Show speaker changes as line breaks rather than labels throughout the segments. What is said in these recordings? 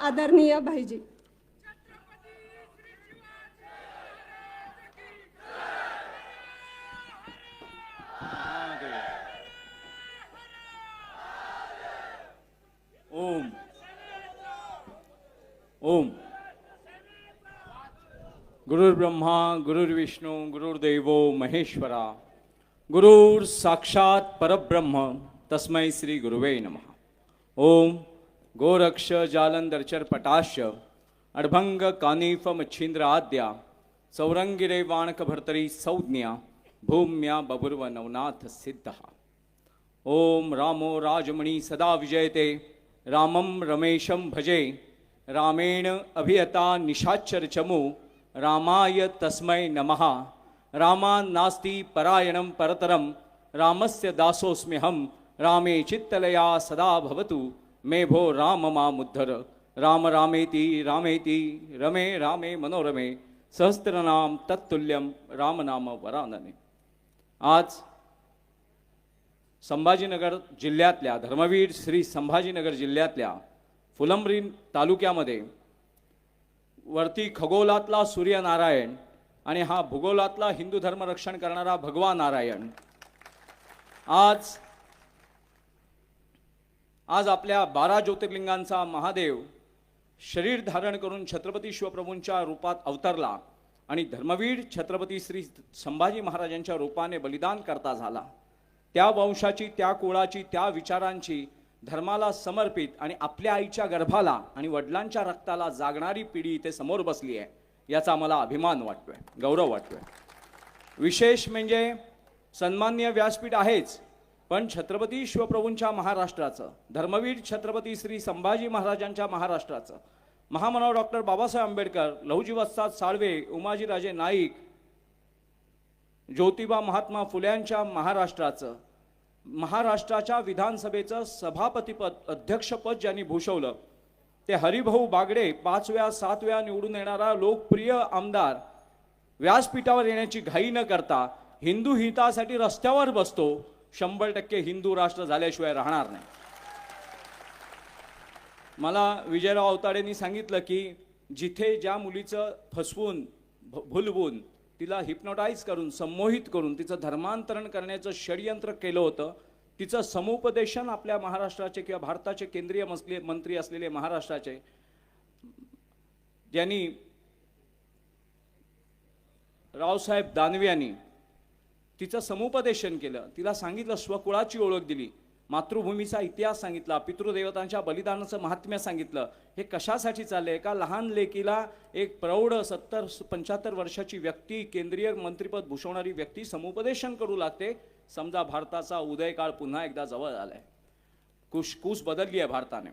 आदरणीय भाईजी।
ओम ओम गुरुर्ब्रह्मा गुरुर्विष्णू गुरुर्देवो महेश्वरा गुरुर साक्षात परब्रह्म तस्मै श्री गुरुवे नमः। ओम गोरक्ष जालंधरचर पटाश्य अडभंग कानिफ मच्छिंद्र आद्या सौरंगिरे वाणक भर्तरी संज्ञा भूम्या बभुर्व नवनाथ सिद्ध। ओम रामो राजमणि सदा विजयते रामं रमेशं भजे रामेण अभियता निशाचर चमु रामाय तस्मै नमः। रामान्नास्ति परायणं परतरं रामस्य दासोऽस्म्यहं रामे चित्तलया सदा भवतु मे भो राम मामुद्धर। राम रामेति रामेति रमे रामे मनोरमे सहस्त्रनाम तत्तुल्यं रामनाम वरानने। आज संभाजीनगर जिल्ह्यातल्या धर्मवीर श्री संभाजीनगर जिल्ह्यातल्या फुलंब्री तालुक्यामध्ये वरती खगोलातला सूर्यनारायण आणि हा भूगोलातला हिंदू धर्म रक्षण करणारा भगवा नारायण आज आपल्या 12 ज्योतिर्लिंगांचा महादेव शरीर धारण करून छत्रपती शिवप्रभूंच्या रूपात अवतरला आणि धर्मवीर छत्रपती श्री संभाजी महाराजांच्या रूपाने बलिदान करता झाला। त्या वंशाची त्या कुळाची त्या विचारांची धर्माला समर्पित आणि आपल्या आईच्या गर्भाला आणि वडिलांच्या रक्ताला जागणारी पिढी इथे समोर बसली आहे, याचा मला अभिमान वाटतोय, गौरव वाटतोय। विशेष म्हणजे सन्माननीय व्यासपीठ आहेच, पण छत्रपती शिवप्रभूंच्या महाराष्ट्राचं धर्मवीर छत्रपती श्री संभाजी महाराजांच्या महाराष्ट्राचं महामानव डॉक्टर बाबासाहेब आंबेडकर लहुजी वस्ताद साळवे उमाजीराजे नाईक ज्योतिबा महात्मा फुल्यांच्या महाराष्ट्राचं महाराष्ट्राच्या विधानसभेचं सभापतीपद अध्यक्षपद ज्यांनी भूषवलं ते हरिभाऊ बागडे 5 वेळा 7 वेळा निवडून येणारा लोकप्रिय आमदार व्यासपीठावर येण्याची घाई न करता हिंदू हितासाठी रस्त्यावर बसतो, 100% हिंदू राष्ट्र झाल्याशिवाय राहणार नाही। मला विजयराव अवताडेंनी सांगितलं की जिथे ज्या मुलीचं फसवून भुलवून तिला हिप्नोटाइज करून संमोहित करून तिचं धर्मांतरण करण्याचं षडयंत्र केलं होतं, तिचं समुपदेशन आपल्या महाराष्ट्राचे किंवा भारताचे केंद्रीय मंत्री असलेले महाराष्ट्राचे ज्यांनी रावसाहेब दानवे यांनी तिचं समुपदेशन केलं, तिला सांगितलं, स्वकुळाची ओळख दिली, मातृभूमीचा इतिहास सांगितला, पितृदेवतांच्या बलिदानाचं महात्म्य सांगितलं। हे कशासाठी चाललंय का लहान लेकीला एक प्रौढ 70-75 वर्षाची व्यक्ती केंद्रीय मंत्रिपद भूषवणारी व्यक्ती समुपदेशन करू लागते? समजा भारताचा उदयकाळ पुन्हा एकदा जवळ आलाय, कुश बदलली आहे भारताने।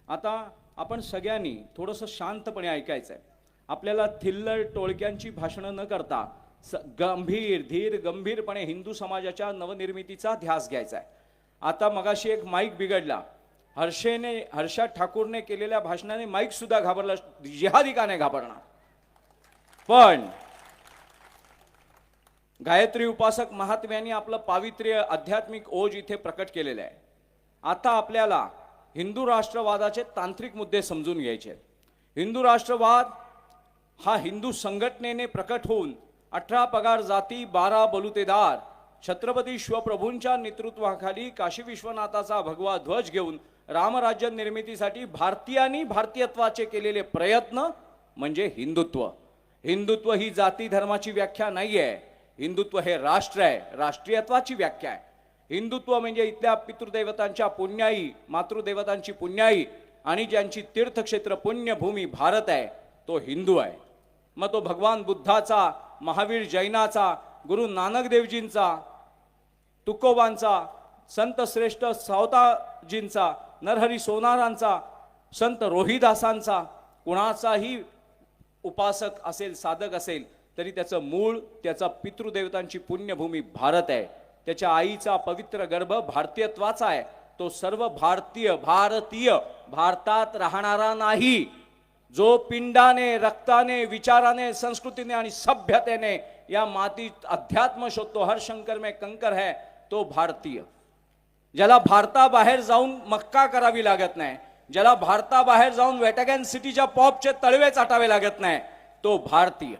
आता आपण सगळ्यांनी थोडंसं शांतपणे ऐकायचंय, आपल्याला थिल्लर टोळक्यांची भाषणं न करता गंभीर धीर गंभीरपणे हिंदू समाजाच्या नवनिर्मितीचा ध्यास घ्यायचा आहे। आता मगाशी एक माईक बिघडला, हर्षा ठाकूरने केलेल्या भाषणाने माईक सुद्धा घाबरला, जिहादी का नाही घाबरणार? पण गायत्री उपासक महात्म्यांनी आपलं पावित्र्य आध्यात्मिक ओज इथे प्रकट केलेलं आहे। आता आपल्याला हिंदू राष्ट्रवादाचे तांत्रिक मुद्दे समजून घ्यायचे। हिंदू राष्ट्रवाद हा हिंदू संघटनेने प्रकट होऊन 18 पगार जाती 12 बलुतेदार छत्रपती शिवप्रभूंच्या नेतृत्वाखाली काशी विश्वनाथाचा भगवा ध्वज घेऊन रामराज्य निर्मितीसाठी भारतीयांनी भारतीयत्वाचे केलेले प्रयत्न म्हणजे हिंदुत्व। हिंदुत्व ही जाती धर्माची व्याख्या नाहीये, हिंदुत्व हे राष्ट्र आहे, राष्ट्रीयत्वाची व्याख्या आहे। हिंदुत्व म्हणजे इथल्या पितृदेवतांच्या पुण्याई मातृदेवतांची पुण्याई आणि ज्यांची तीर्थक्षेत्र पुण्यभूमी भारत आहे तो हिंदू आहे। मग तो भगवान बुद्धाचा, महावीर जैनाचा, गुरु नानक देवजींचा, तुकोबांचा, संत श्रेष्ठ सावताजींचा, नरहरी सोनारांचा, संत रोहिदासांचा, कुणाचाही उपासक असेल साधक असेल तरी त्याचं मूळ त्याचा पितृदेवतांची पुण्यभूमी भारत आहे, त्याच्या आईचा पवित्र गर्भ भारतीयत्वाचा आहे। तो सर्व भारतीय भारतात राहणारा नाही, जो पिंडाने रक्ताने विचाराने संस्कृतीने आणि सभ्यतेने या मातीत अध्यात्म शोधतो, हर शंकर में कंकर है, तो भारतीय। ज्याला भारताबाहेर जाऊन मक्का करावी लागत नाही, ज्याला भारताबाहेर जाऊन व्हॅटिकन सिटीच्या पॉपचे तळवे चाटावे लागत नाही, तो भारतीय.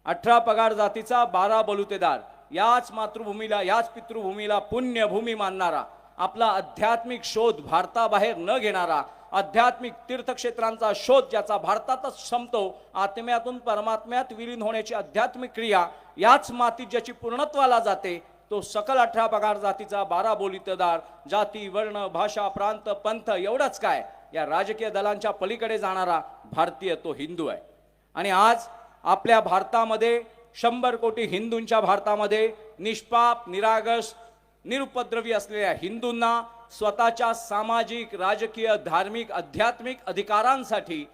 18 पगार जातीचा, 12 बलुतेदार, याच मातृभूमीला, याच पितृभूमीला पुण्यभूमी मानणारा, आपला आध्यात्मिक शोध भारताबाहेर न घेणारा, आध्यात्मिक तीर्थक्षेत्रांचा शोध ज्याचा भारतातच संपतो, आत्म्यातून परमात्म्यात विलीन होण्याची आध्यात्मिक क्रिया याच मातीत ज्याची पूर्णत्वाला जाते, तो सकल 18 पगार जातीचा, 12 बोलीतदार, जाती वर्ण भाषा प्रांत पंथ एवढंच काय, या राजकीय दलांच्या पलीकडे जाणारा भारतीय तो हिंदू आहे. आणि आज आपल्या भारतामध्ये 100 कोटी हिंदूंच्या भारतामध्ये निष्पाप निरागस निरुपद्रवी असलेल्या हिंदूंना स्वतःच्या सामाजिक राजकीय धार्मिक आध्यात्मिक अधिकारांसाठी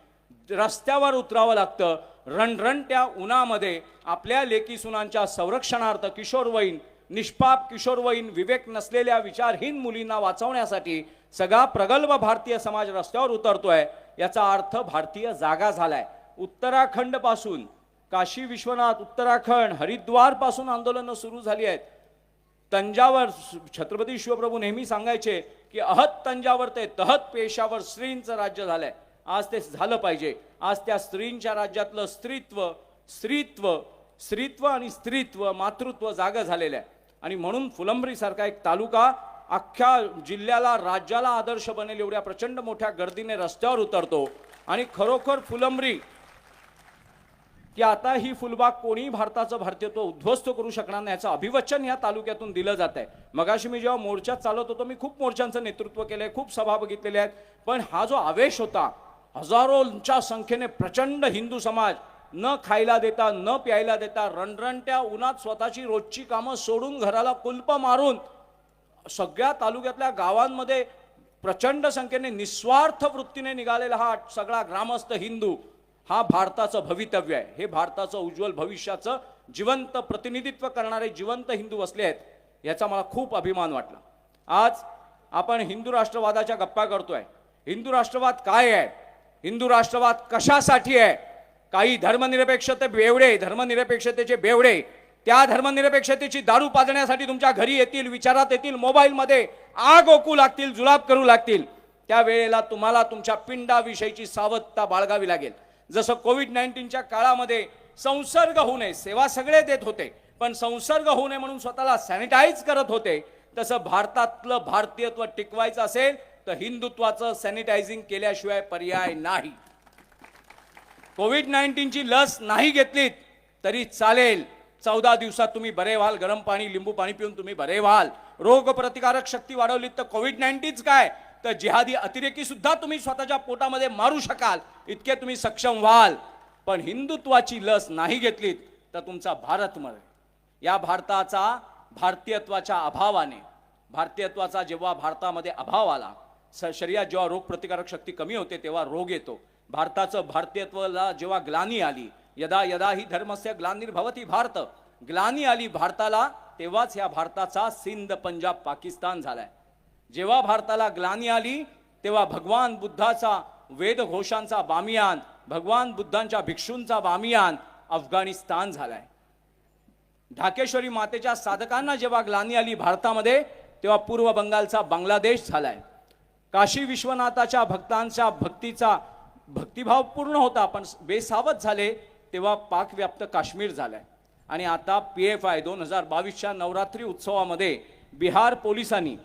रस्त्यावर उतरावं लागतं. रणरणत्या उन्हामध्ये आपल्या लेकी सुनांच्या संरक्षणार्थ किशोरवयीन निष्पाप किशोरवयीन विवेक नसलेल्या विचारहीन मुलींना वाचवण्यासाठी सगळा प्रगल्भ भारतीय समाज रस्त्यावर उतरतोय. याचा अर्थ भारतीय जागा झालाय. उत्तराखंड पासून काशी विश्वनाथ, उत्तराखंड, हरिद्वार पासून आंदोलनं सुरू झाली आहेत. तंजावर छत्रपती शिवप्रभू नेहमी सांगायचे की अहत तंजावर ते तहत पेशावर स्त्रींचं राज्य झालंय. आज ते झालं पाहिजे. आज त्या स्त्रींच्या राज्यातलं स्त्रीत्व आणि स्त्रीत्व मातृत्व जागं झालेलं आहे. आणि म्हणून फुलंब्री सारखा एक तालुका अख्ख्या जिल्ह्याला राज्याला आदर्श बनेल एवढ्या प्रचंड मोठ्या गर्दीने रस्त्यावर उतरतो. आणि खरोखर फुलंब्री की आता ही फुलबाग कोणी भारताचं भारतीयत्व उद्ध्वस्त करू शकणार नाही याचं अभिवचन या तालुक्यातून दिलं जात आहे. मगाशी मी जेव्हा मोर्चात चालत होतो, मी खूप मोर्चांचं नेतृत्व केलंय, खूप सभा बघितलेल्या आहेत, पण हा जो आवेश होता, हजारोंच्या संख्येने प्रचंड हिंदू समाज न खायला देता न प्यायला देता रणरणत्या उन्हात स्वतःची रोजची कामं सोडून घराला कुलप मारून सगळ्या तालुक्यातल्या गावांमध्ये प्रचंड संख्येने निस्वार्थ वृत्तीने निघालेला हा सगळा ग्रामस्थ हिंदू, हा भारताचं भवितव्य आहे. हे भारताचं उज्ज्वल भविष्याचं जिवंत प्रतिनिधित्व करणारे जिवंत हिंदू असले आहेत, याचा मला खूप अभिमान वाटला. आज आपण हिंदू राष्ट्रवादाच्या गप्पा करतोय. हिंदू राष्ट्रवाद काय आहे? हिंदू राष्ट्रवाद कशासाठी आहे? काही धर्मनिरपेक्षते बेवडे, धर्मनिरपेक्षतेचे बेवडे त्या धर्मनिरपेक्षतेची दारू पाजण्यासाठी तुमच्या घरी येतील, विचारात येतील, मोबाईलमध्ये आग ओकू लागतील, जुलाब करू लागतील. त्या वेळेला तुम्हाला तुमच्या पिंडाविषयीची सावधता बाळगावी लागेल. जसं कोविड-19च्या काळामध्ये संसर्ग होऊ नये, सेवा सगळे देत होते, पण संसर्ग होऊ नये म्हणून स्वतःला सॅनिटाईज करत होते, तसं भारतातलं भारतीयत्व टिकवायचं असेल तर हिंदुत्वाचं सॅनिटायझिंग केल्याशिवाय पर्याय नाही. कोविड-19ची लस नाही घेतलीत तरी चालेल, 14 दिवसात तुम्ही बरे व्हाल. गरम पाणी लिंबू पाणी पिऊन तुम्ही बरे व्हाल. रोग प्रतिकारक शक्ती वाढवलीत तर कोविड-19च काय तर जिहादी अतिरेकी सुद्धा तुम्ही स्वतःच्या पोटामध्ये मारू शकाल, इतके तुम्ही सक्षम व्हाल. पण हिंदुत्वाची लस नाही घेतलीत तर तुमचा भारत मरेल. या भारताचा भारतीयत्वाच्या अभावाने, भारतीयत्वाचा जेव्हा भारतामध्ये अभाव आला, शरीरात जेव्हा रोग प्रतिकारक शक्ती कमी होते तेव्हा रोग येतो. भारताचं भारतीयत्वाला जेव्हा ग्लानी आली, यदा यदा ही धर्मस्य ग्लानिर्भवती भारत, ग्लानी आली भारताला, तेव्हाच या भारताचा सिंध पंजाब पाकिस्तान झालाय. जेव्हा भारताला ग्लानी आली तेव्हा भगवान बुद्धाचा वेदघोषांचा बामियान, भगवान बुद्धांच्या भिक्षूंचा बामियान अफगाणिस्तान झालाय. ढाकेश्वरी मातेच्या साधकांना जेव्हा ग्लानी आली भारतामध्ये तेव्हा पूर्व बंगालचा बांगलादेश झालाय. काशी विश्वनाथाच्या भक्तांच्या भक्तिभाव पूर्ण होता, पण बेसावध झाले तेव्हा पाकव्याप्त काश्मीर झालाय. आणि आता PFI 2022च्या नवरात्री उत्सवामध्ये बिहार पोलिसांनी,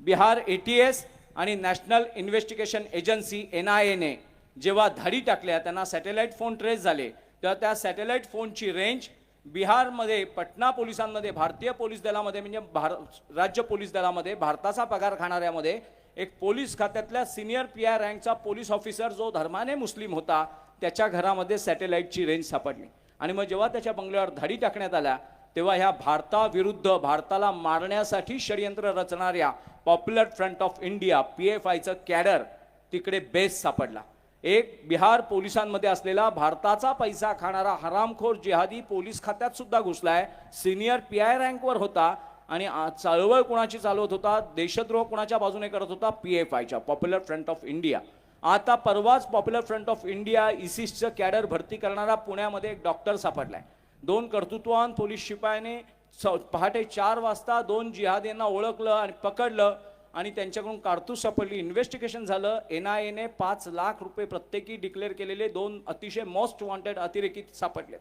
बिहार ATS आणि नॅशनल इन्व्हेस्टिगेशन एजन्सी NIA ने जेव्हा धाडी टाकल्या, त्यांना सॅटेलाइट फोन ट्रेस झाले, तेव्हा त्या सॅटेलाइट फोनची रेंज बिहारमध्ये पटना पोलिसांमध्ये, भारतीय पोलीस दलामध्ये म्हणजे राज्य पोलीस दलामध्ये भारताचा पगार खाणाऱ्यामध्ये एक पोलीस खात्यातल्या सिनियर PI रँकचा पोलीस ऑफिसर जो धर्माने मुस्लिम होता, त्याच्या घरामध्ये सॅटेलाइटची रेंज सापडली. आणि मग जेव्हा त्याच्या बंगल्यावर धाडी टाकण्यात आल्या तेव्हा ह्या भारताविरुद्ध, भारताला मारण्यासाठी षडयंत्र रचणाऱ्या पॉप्युलर फ्रंट ऑफ इंडिया PFIचं कॅडर तिकडे बेस सापडला. एक बिहार पोलिसांमध्ये असलेला भारताचा पैसा खाणारा हरामखोर जिहादी पोलीस खात्यात सुद्धा घुसलाय, सिनियर PI रँकवर होता आणि चळवळ कोणाची चालवत होता, देशद्रोह कोणाच्या बाजूने करत होता, PFIच्या पॉप्युलर फ्रंट ऑफ इंडिया. आता परवाच पॉप्युलर फ्रंट ऑफ इंडिया ISISचं कॅडर भरती करणारा पुण्यामध्ये एक डॉक्टर सापडलाय. 2 कर्तृत्ववान पोलीस शिपायाने पहाटे 4 वाजता 2 जिहादींना ओळखलं आणि पकडलं आणि त्यांच्याकडून कारतूस सापडली, इन्व्हेस्टिगेशन झालं. NIA ने 5 लाख रुपये प्रत्येकी डिक्लेअर केलेले 2 अतिशय मोस्ट वॉन्टेड अतिरेकी सापडले.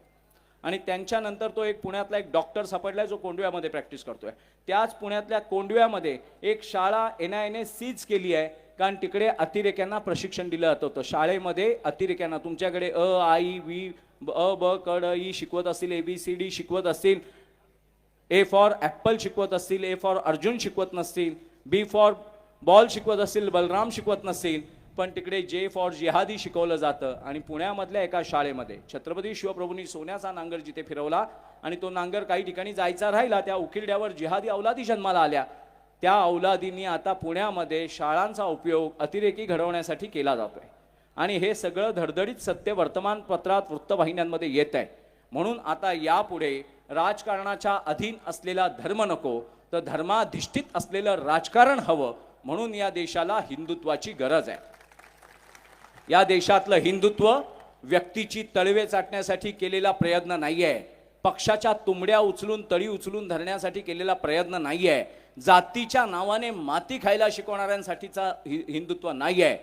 आणि त्यांच्यानंतर तो एक पुण्यातला एक डॉक्टर सापडलाय जो कोंडव्यामध्ये प्रॅक्टिस करतोय. त्याच पुण्यातल्या कोंडव्यामध्ये एक शाळा NIA ने सीज केली आहे, कारण तिकडे अतिरेक्यांना प्रशिक्षण दिलं जात होतं. शाळेमध्ये अतिरेक्यांना तुमच्याकडे अ आई वी अ ब क ड ई शिकवत असतील, ABCD शिकवत असतील, A फॉर ॲपल शिकवत असतील, A फॉर अर्जुन शिकवत नसतील, B फॉर बॉल शिकवत असतील, बलराम शिकवत नसतील, पण तिकडे J फॉर जिहादी शिकवलं जातं. आणि पुण्यामधल्या एका शाळेमध्ये छत्रपती शिवप्रभूंनी सोन्याचा नांगर जिथे फिरवला आणि तो नांगर काही ठिकाणी जायचा राहिला, त्या उकिरड्यावर जिहादी औलादी जन्माला आल्या. त्या औलादींनी आता पुण्यामध्ये शाळांचा उपयोग अतिरेकी घडवण्यासाठी केला जातोय. आणि हे सगळं धडधडीत सत्य वर्तमानपत्रात वृत्तवाहिन्यांमध्ये येत आहे. म्हणून आता यापुढे राजकारणाच्या अधीन असलेला धर्म नको, तर धर्माधिष्ठित असलेलं राजकारण हवं. म्हणून या देशाला हिंदुत्वाची गरज आहे. या देशातलं हिंदुत्व व्यक्तीची तळवे चाटण्यासाठी केलेला प्रयत्न नाहीये, पक्षाच्या तुंबड्या उचलून तळी उचलून धरण्यासाठी केलेला प्रयत्न नाहीये, जातीच्या नावाने माती खायला शिकवणाऱ्यांसाठीचा हिंदुत्व नाहीये.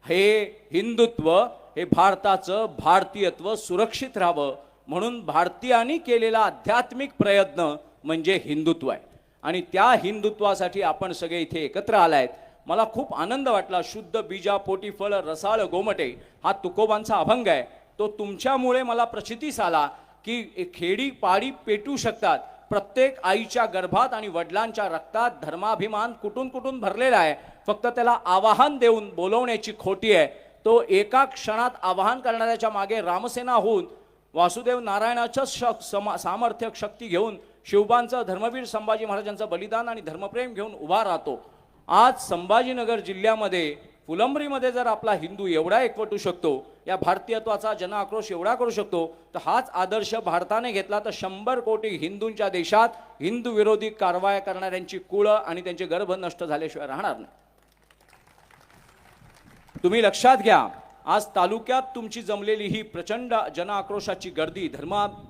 हे हिंदुत्व हे भारताचं भारतीयत्व सुरक्षित राहावं म्हणून भारतीयांनी केलेला आध्यात्मिक प्रयत्न म्हणजे हिंदुत्व आहे. आणि त्या हिंदुत्वासाठी आपण सगळे इथे एकत्र आलायत. मला खूप आनंद वाटला. शुद्ध बीजा पोटी फळ रसाळ गोमटे हा तुकोबांचा अभंग आहे. तो तुमच्यामुळे मला प्रचितीस आला की खेडी पाडी पेटू शकतात. प्रत्येक आईच्या गर्भात आणि वडिलांच्या रक्तात धर्माभिमान कुठून कुठून भरलेला आहे. फक्त त्याला आवाहन देऊन बोलवण्याची खोटी आहे. तो एका क्षणात आवाहन करणाऱ्याच्या मागे रामसेना होऊन वासुदेव नारायणाचं सामर्थ्य शक्ती घेऊन शिवबांचं धर्मवीर संभाजी महाराजांचं बलिदान आणि धर्मप्रेम घेऊन उभा राहतो. आज संभाजीनगर जिल्ह्यामध्ये फुलंब्रीमध्ये जर आपला हिंदू एवढा एकवटू शकतो, या भारतीयत्वाचा जनआक्रोश एवढा करू शकतो, तर हाच आदर्श भारताने घेतला तर 100 कोटी हिंदूंच्या देशात हिंदू विरोधी कारवाया करणाऱ्यांची कुळं आणि त्यांचे गर्भ नष्ट झाल्याशिवाय राहणार नाही. तुम्ही लक्षात घ्या, आज तालुक्यात तुमची जमलेली ही प्रचंड जनआक्रोशाची गर्दी,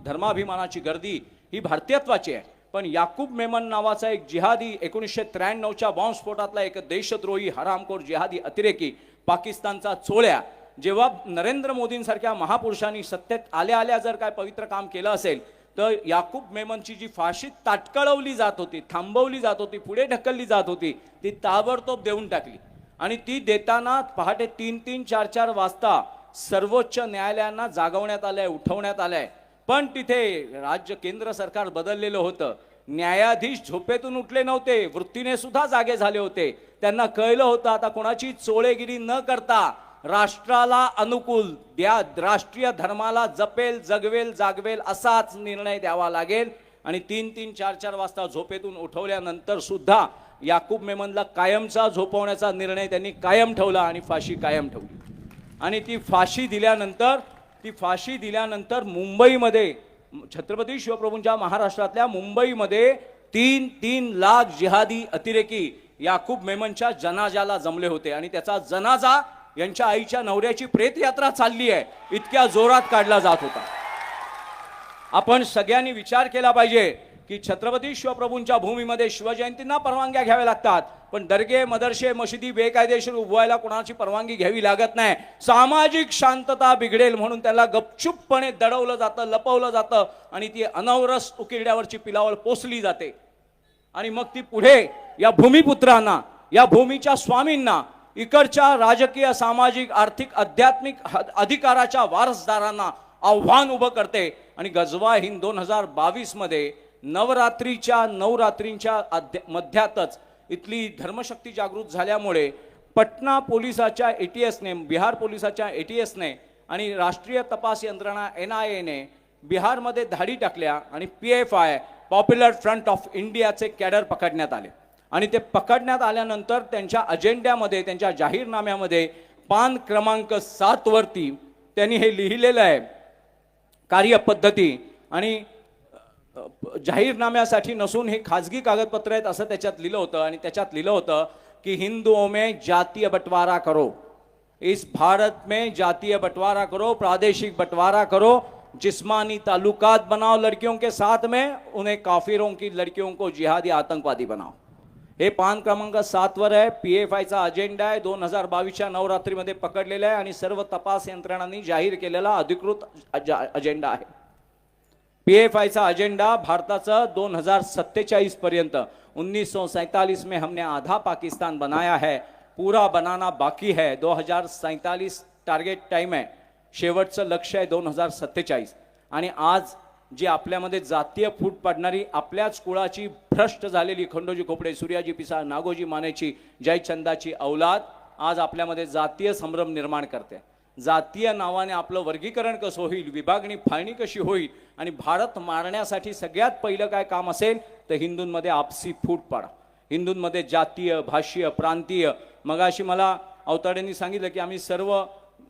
धर्माभिमानाची गर्दी ही भारतीयत्वाची आहे. पण याकूब मेमन नावाचा एक जिहादी 1993च्या बॉम्बस्फोटातला एक देशद्रोही हरामखोर जिहादी अतिरेकी पाकिस्तानचा चोळ्या, जेव्हा नरेंद्र मोदींसारख्या महापुरुषांनी सत्तेत आल्या आल्या जर काय पवित्र काम केलं असेल तर याकूब मेमनची जी फाशी ताटकळवली जात होती, थांबवली जात होती, पुढे ढकलली जात होती, ती ताबडतोब देऊन टाकली. आणि ती देताना पहाटे 3-3, 4-4 वाजता सर्वोच्च न्यायालयांना जागवण्यात आलंय, उठवण्यात आलंय. पण तिथे केंद्र सरकार बदललेलं होतं. न्यायाधीश झोपेतून उठले नव्हते, वृत्तीने सुद्धा जागे झाले होते. त्यांना कळलं होतं आता कोणाची चोळेगिरी न करता राष्ट्राला अनुकूल राष्ट्रीय धर्माला जपेल, जगवेल, जागवेल असाच निर्णय द्यावा लागेल. आणि 3-3, 4-4 वाजता झोपेतून उठवल्यानंतर सुद्धा याकूब मेमनला कायमचा झोपवण्याचा निर्णय त्यांनी कायम ठेवला आणि फाशी कायम ठेवली. आणि ती फाशी दिल्यानंतर मुंबईमध्ये छत्रपती शिवप्रभूंच्या महाराष्ट्रातल्या मुंबईमध्ये 3-3 लाख जिहादी अतिरेकी याकूब मेमनच्या जनाजाला जमले होते. आणि त्याचा जनाजा यांच्या आईच्या नवऱ्याची प्रेतयात्रा चालली आहे इतक्या जोरात काढला जात होता. आपण सगळ्यांनी विचार केला पाहिजे की छत्रपती शिवप्रभूंच्या भूमीमध्ये शिवजयंतींना परवानग्या घ्याव्या लागतात, पण दर्गे, मदरसे, मशिदी बेकायदेशीर उभवायला कोणाची परवानगी घ्यावी लागत नाही. सामाजिक शांतता बिघडेल म्हणून त्याला गपचूपपणे दडवलं जातं, लपवलं जातं आणि ती अनवरस उकिरड्यावरची पिलावळ पोसली जाते. आणि मग ती पुढे या भूमिपुत्रांना, या भूमीच्या स्वामींना, इकडच्या राजकीय, सामाजिक, आर्थिक, आध्यात्मिक अधिकाराच्या वारसदारांना आव्हान उभं करते. आणि गजवा हिंद 2022 मध्ये नवरात्रींच्या मध्यातच इथली धर्मशक्ती जागृत झाल्यामुळे पटना पोलिसाच्या ATSने, बिहार पोलिसाच्या ATSने आणि राष्ट्रीय तपास यंत्रणा NIA ने बिहारमध्ये धाडी टाकल्या आणि PFI पॉप्युलर फ्रंट ऑफ इंडियाचे कॅडर पकडण्यात आले. आणि ते पकडण्यात आल्यानंतर त्यांच्या अजेंड्यामध्ये, त्यांच्या जाहीरनाम्यामध्ये पान क्रमांक 7 वरती त्यांनी हे लिहिलेलं आहे, कार्यपद्धती. आणि जाहीरनाम्यासाठी नसून हे खाजगी कागदपत्र आहेत असं त्याच्यात लिहिलं होतं. आणि त्याच्यात लिहिलं होतं की हिंदुओं में जातीय बंटवारा करो, इस भारत में जातीय बंटवारा करो, प्रादेशिक बंटवारा करो, जिस्मानी ताल्लुकात बनाओ लड़कियों के साथ में, उन्हें काफिरों की लड़कियों को जिहादी आतंकवादी बनाओ. हे पान क्रमांक 7 वर आहे. PFIचा अजेंडा आहे 2022च्या नवरात्रीमध्ये पकडलेला आहे आणि सर्व तपास यंत्रणांनी जाहीर केलेला अधिकृत अजेंडा आहे. PFIचा अजेंडा भारताचा 2047 पर्यंत 1947 में हमने आधा पाकिस्तान बनाया है, पूरा बनाना बाकी है. 2047 टार्गेट टाइम आहे, शेवटचं लक्ष्य आहे 2047. आणि आज जी आपल्यामध्ये जातीय फूट पडणारी आपल्याच कुळाची भ्रष्ट झालेली खंडोजी खोपडे, सूर्याजी पिसाळ, नागोजी मानेची, जयचंदाची औलाद आज आपल्यामध्ये जातीय संभ्रम निर्माण करते. जातीय नावाने आपलं वर्गीकरण कसं होईल, विभागणी फाळणी कशी होईल आणि भारत मारण्यासाठी सगळ्यात पहिलं काय काम असेल तर हिंदूंमध्ये आपसी फूट पाडा. हिंदूंमध्ये जातीय, भाषीय, प्रांतीय. मगाशी मला अवताडेंनी सांगितलं की आम्ही सर्व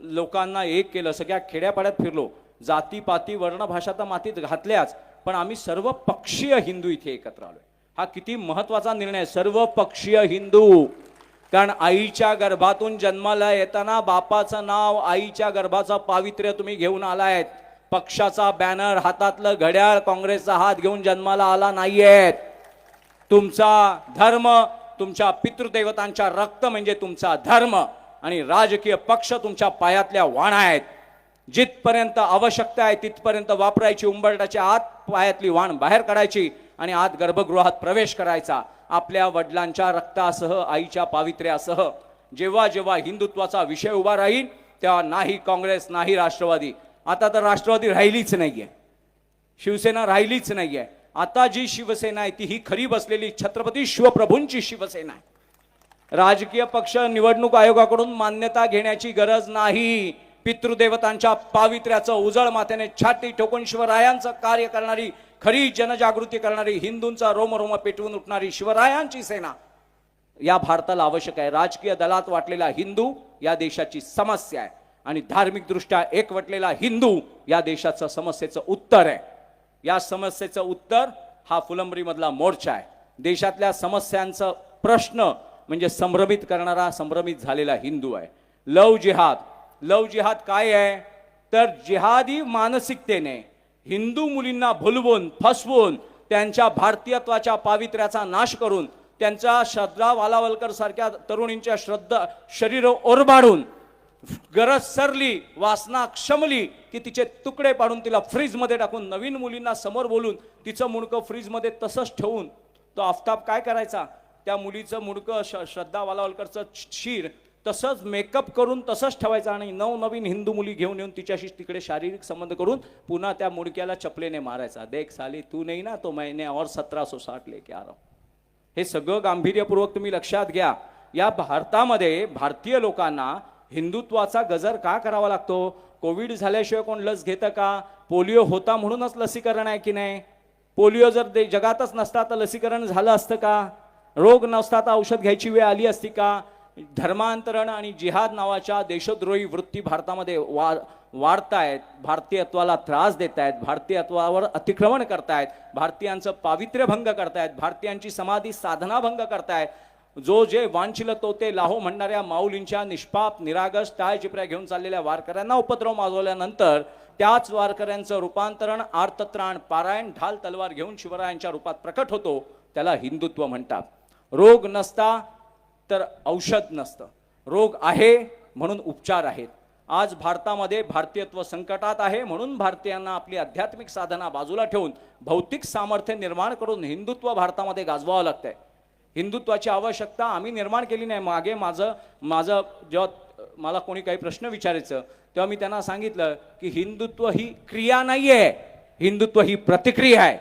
लोकांना एक केलं, सगळ्या खेड्यापाड्यात फिरलो. जातीपाती वर्ण भाषा तर मातीत घातल्याच, पण आम्ही सर्व पक्षीय हिंदू इथे एकत्र आलोय. हा किती महत्वाचा निर्णय आहे, सर्व पक्षीय हिंदू. कारण आईच्या गर्भातून जन्माला येताना बापाचं नाव, आईच्या गर्भाचं पावित्र्य तुम्ही घेऊन आलायत. पक्षाचा बॅनर, हातातलं घड्याळ, काँग्रेसचा हात घेऊन जन्माला आला नाहीयेत. तुमचा धर्म, तुमच्या पितृदेवतांच्या रक्त म्हणजे तुमचा धर्म आणि राजकीय पक्ष तुमच्या पायातल्या वाणा आहेत. जिथपर्यंत आवश्यकता आहे तिथपर्यंत वापरायची, उंबरठ्याच्या आत पायातली वाण बाहेर काढायची आणि आत गर्भगृहात प्रवेश करायचा. आपल्या वडिलांच्या रक्तासह, आईच्या पावित्र्यासह. जेव्हा जेव्हा हिंदुत्वाचा विषय उभा राहील तेव्हा नाही काँग्रेस नाही राष्ट्रवादी. आता तर राष्ट्रवादी राहिलीच नाहीये, शिवसेना राहिलीच नाहीये. आता जी शिवसेना आहे ती ही खरी बसलेली छत्रपती शिवप्रभूंची शिवसेना आहे. राजकीय पक्ष निवडणूक आयोगाकडून मान्यता घेण्याची गरज नाही. पितृदेवतांच्या पावित्र्याचं उजळ माथ्याने छाती ठोकून शिवरायांचं कार्य करणारी, खरी जनजागृती करणारी, हिंदूंचा रोमरोम पेटवून उठणारी शिवरायांची सेना या भारताला आवश्यक आहे. राजकीय दलात वाटलेला हिंदू या देशाची समस्या आहे आणि धार्मिक दृष्ट्या एकवटलेला हिंदू या देशाचं समस्येचं उत्तर आहे. या समस्येचं उत्तर हा फुलंब्री मधला मोर्चा आहे. देशातल्या समस्यांचा प्रश्न म्हणजे संभ्रमित करणारा, संभ्रमित झालेला हिंदू आहे. लव जिहाद. लव जिहाद काय आहे तर जिहादी मानसिकतेने हिंदू मुलींना भुलवून, फसवून, त्यांच्या भारतीयत्वाच्या पावित्र्याचा नाश करून, त्यांच्या श्रद्धा वालावलकर सारख्या तरुणींच्या श्रद्धा शरीर ओरबाडून, गरज सरली, वासना क्षमली की तिचे तुकडे पाडून तिला फ्रीजमध्ये टाकून, नवीन मुलींना समोर बोलून तिचं मुंडकं फ्रीजमध्ये तसंच ठेवून, तो आफताब काय करायचा, त्या मुलीचं मुंडकं श्रद्धा वालावलकरचं शिर तसंच मेकअप करून तसंच ठेवायचं आणि नवनवीन हिंदू मुली घेऊन येऊन तिच्याशी तिकडे शारीरिक संबंध करून पुन्हा त्या मुडक्याला चपलेने मारायचा. देख साली तू नाही ना तो मैंने और 1760 लेके आ रहा हूं. हे सगळं गांभीर्यपूर्वक तुम्ही लक्षात घ्या. या भारतामध्ये भारतीय लोकांना हिंदुत्वाचा गजर का करावा लागतो? कोविड झाल्याशिवाय कोण लस घेतं का? पोलिओ होता म्हणूनच लसीकरण आहे की नाही? पोलिओ जर जगातच नसता तर लसीकरण झालं असतं का? रोग नसता तर औषध घ्यायची वेळ आली असती का? धर्मांतरण आणि जिहाद नावाच्या देशद्रोही वृत्ती भारतामध्ये वाढतायत. भारतीयत्वाला त्रास देत आहेत, भारतीयत्वावर अतिक्रमण करतायत, भारतीयांचं पावित्र्य भंग करतायत, भारतीयांची समाधी साधना भंग करतायत. जो जे वांछिल तो ते लाहो म्हणणाऱ्या माऊलींच्या निष्पाप निरागस टाळ चिपऱ्या घेऊन चाललेल्या वारकऱ्यांना उपद्रव माजवल्यानंतर त्याच वारकऱ्यांचं रूपांतरण आर्तत्राण पारायण ढाल तलवार घेऊन शिवरायांच्या रूपात प्रकट होतो. त्याला हिंदुत्व म्हणतात. रोग नसता तर औषध नसतं, रोग आहे म्हणून उपचार आहेत. आज भारतामध्ये भारतीयत्व संकटात आहे म्हणून भारतीयांना आपली आध्यात्मिक साधना बाजूला ठेवून भौतिक सामर्थ्य निर्माण करून हिंदुत्व भारतामध्ये गाजवावं लागतंय. हिंदुत्वाची आवश्यकता आम्ही निर्माण केली नाही. मागे माझं जेव्हा मला कोणी काही प्रश्न विचारायचं तेव्हा मी त्यांना सांगितलं की हिंदुत्व ही क्रिया नाहीये, हिंदुत्व ही प्रतिक्रिया आहे.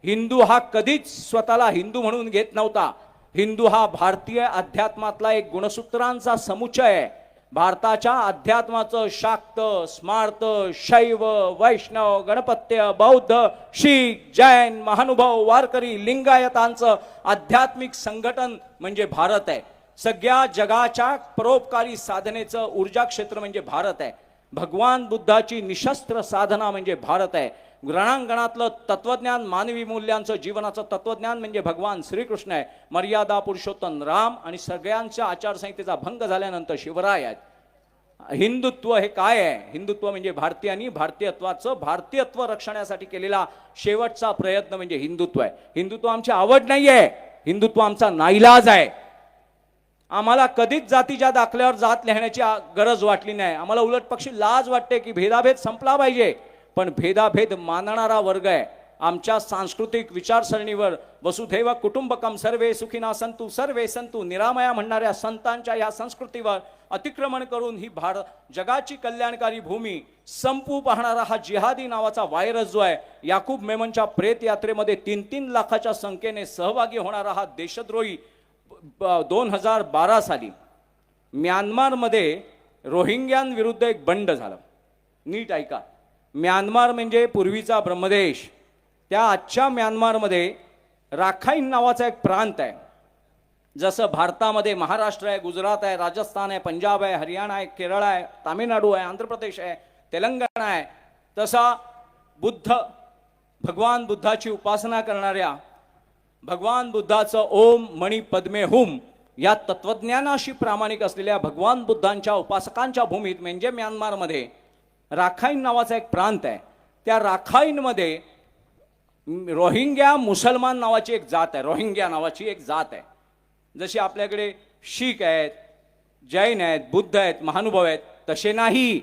हिंदू हा कधीच स्वतःला हिंदू म्हणून घेत नव्हता. हिंदू हा भारतीय अध्यात्मातला एक गुणसूत्रांचा समुच्चय आहे. भारताच्या अध्यात्माचं शाक्त, स्मार्त, शैव, वैष्णव, गणपत्य, बौद्ध, शीख, जैन, महानुभाव, वारकरी, लिंगायतांचं आध्यात्मिक संघटन म्हणजे भारत आहे. सगळ्या जगाच्या परोपकारी साधनेचं ऊर्जा क्षेत्र म्हणजे भारत आहे. भगवान बुद्धाची निशस्त्र साधना म्हणजे भारत आहे. रणांगणातलं तत्वज्ञान, मानवी मूल्यांचं जीवनाचं तत्वज्ञान म्हणजे भगवान श्रीकृष्ण आहे. मर्यादा पुरुषोत्तम राम आणि सगळ्यांच्या आचारसंहितेचा भंग झाल्यानंतर शिवराय आहेत. हिंदुत्व हे काय आहे? हिंदुत्व म्हणजे भारतीयांनी भारतीयत्वाचं भारतीयत्व रक्षणासाठी केलेला शेवटचा प्रयत्न म्हणजे हिंदुत्व आहे. हिंदुत्व आमची आवड नाही आहे, हिंदुत्व आमचा नाईलाज आहे. आम्हाला कधीच जातीच्या दाखल्यावर जात लिहिण्याची गरज वाटली नाही. आम्हाला उलट पक्षी लाज वाटते की भेदाभेद संपला पाहिजे, पण भेदाभेद मानणारा वर्ग आहे. आमच्या सांस्कृतिक विचारसरणीवर वसुधैव कुटुंबकम सर्वे सुखिना संतु सर्वे संतु निरामया म्हणणाऱ्या संतांच्या या संस्कृतीवर अतिक्रमण करून ही जगाची कल्याणकारी भूमी संपू पाहणारा हा जिहादी नावाचा व्हायरस जो आहे, याकूब मेमनच्या प्रेत यात्रेमध्ये 3-3 लाखाच्या संख्येने सहभागी होणारा हा देशद्रोही 2012 साली म्यानमारमध्ये रोहिंग्यांविरुद्ध एक बंड झाला. नीट ऐका, म्यानमार म्हणजे पूर्वीचा ब्रह्मदेश. त्या आजच्या म्यानमारमध्ये राखाईन नावाचा एक प्रांत आहे. जसं भारतामध्ये महाराष्ट्र आहे, गुजरात आहे, राजस्थान आहे, पंजाब आहे, हरियाणा आहे, केरळ आहे, तामिळनाडू आहे, आंध्र प्रदेश आहे, तेलंगणा आहे, तसा भगवान बुद्धाची उपासना करणाऱ्या भगवान बुद्धाचं ओम मणी पद्मे हुम या तत्वज्ञानाशी प्रामाणिक असलेल्या भगवान बुद्धांच्या उपासकांच्या भूमीत म्हणजे म्यानमारमध्ये राखाईन नावाचा एक प्रांत आहे. त्या राखाईनमध्ये रोहिंग्या मुसलमान नावाची एक जात आहे. रोहिंग्या नावाची एक जात आहे. जशी आपल्याकडे शीख आहेत, जैन आहेत, बुद्ध आहेत, महानुभाव आहेत, तसे नाही.